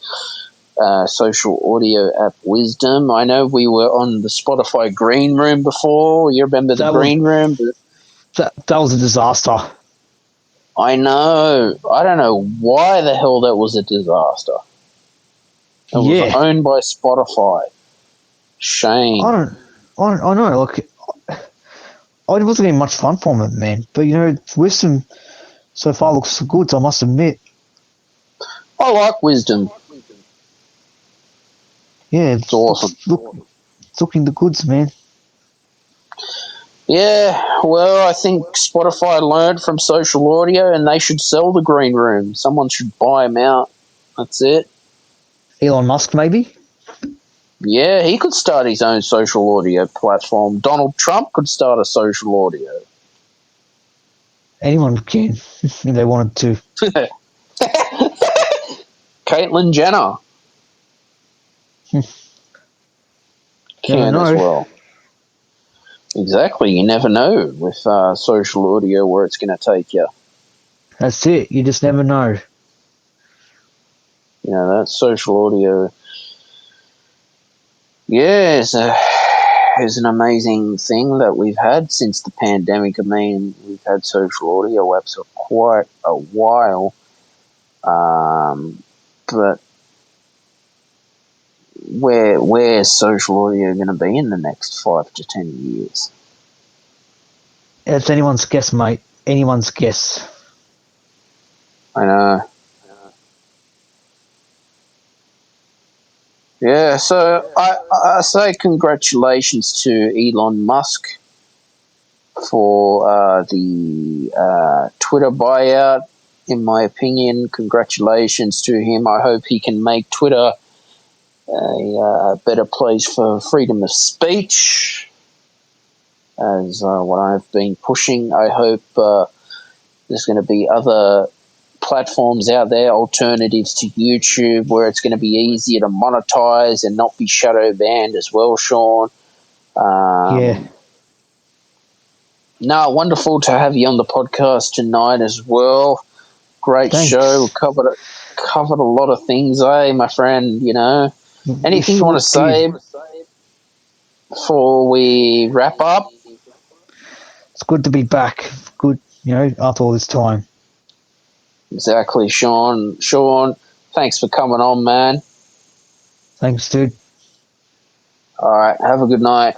social audio app Wisdom. I know we were on the Spotify Green Room before. You remember the That was Green Room? But that was a disaster. I know. I don't know why the hell that was a disaster. It was Yeah, owned by Spotify. I Shame. don't. I know. Like, I wasn't getting much fun from it, man. But Wisdom so far looks so good. So I must admit. I like Wisdom. Yeah, It's awesome. it's looking the goods, man. Yeah, well, I think Spotify learned from social audio and they should sell the Green Room. Someone should buy them out. That's it. Elon Musk, maybe. Yeah, he could start his own social audio platform. Donald Trump could start a social audio. Anyone can if they wanted to. Caitlyn Jenner Never can as know. well. Exactly. You never know with social audio where it's going to take you. That's it. You just never know. You know, that social audio, yeah, is an amazing thing that we've had since the pandemic. I mean, we've had social audio apps for quite a while, but where's social audio going to be in the next 5 to 10 years? It's anyone's guess, mate. Anyone's guess. I know. Yeah, so I say congratulations to Elon Musk for the Twitter buyout. In my opinion, congratulations to him. I hope he can make Twitter a better place for freedom of speech, as what I've been pushing. I hope there's going to be other platforms out there, alternatives to YouTube, where it's going to be easier to monetize and not be shadow banned as well, Sean. Yeah. No, wonderful to have you on the podcast tonight as well. Great show. We Thanks. covered a lot of things, my friend. You know, We anything you want sure to did. say before we wrap up? It's good to be back. Good, after all this time. Exactly, Sean. Sean, thanks for coming on, man. Thanks, dude. All right, have a good night.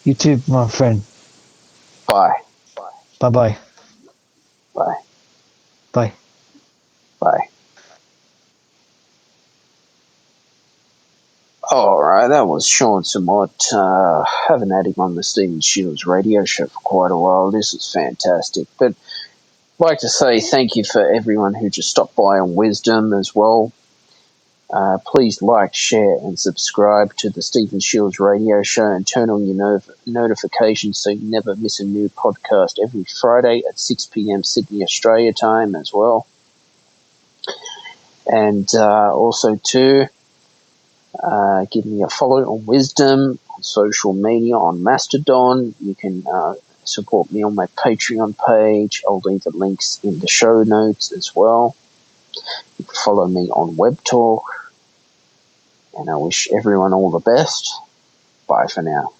You too, my friend. Bye. Bye-bye. Bye. Bye. Bye. All right, that was Sean Sammut. Haven't had him on the Stephen Shields radio show for quite a while. This is fantastic. But I'd like to say thank you for everyone who just stopped by on Wisdom as well. Please like, share, and subscribe to the Stephen Shields radio show and turn on your notifications so you never miss a new podcast every Friday at 6 p.m. Sydney, Australia time as well. And also, too, give me a follow on Wisdom, on social media, on Mastodon. You can support me on my Patreon page. I'll leave the links in the show notes as well. You can follow me on Webtalk. And I wish everyone all the best. Bye for now.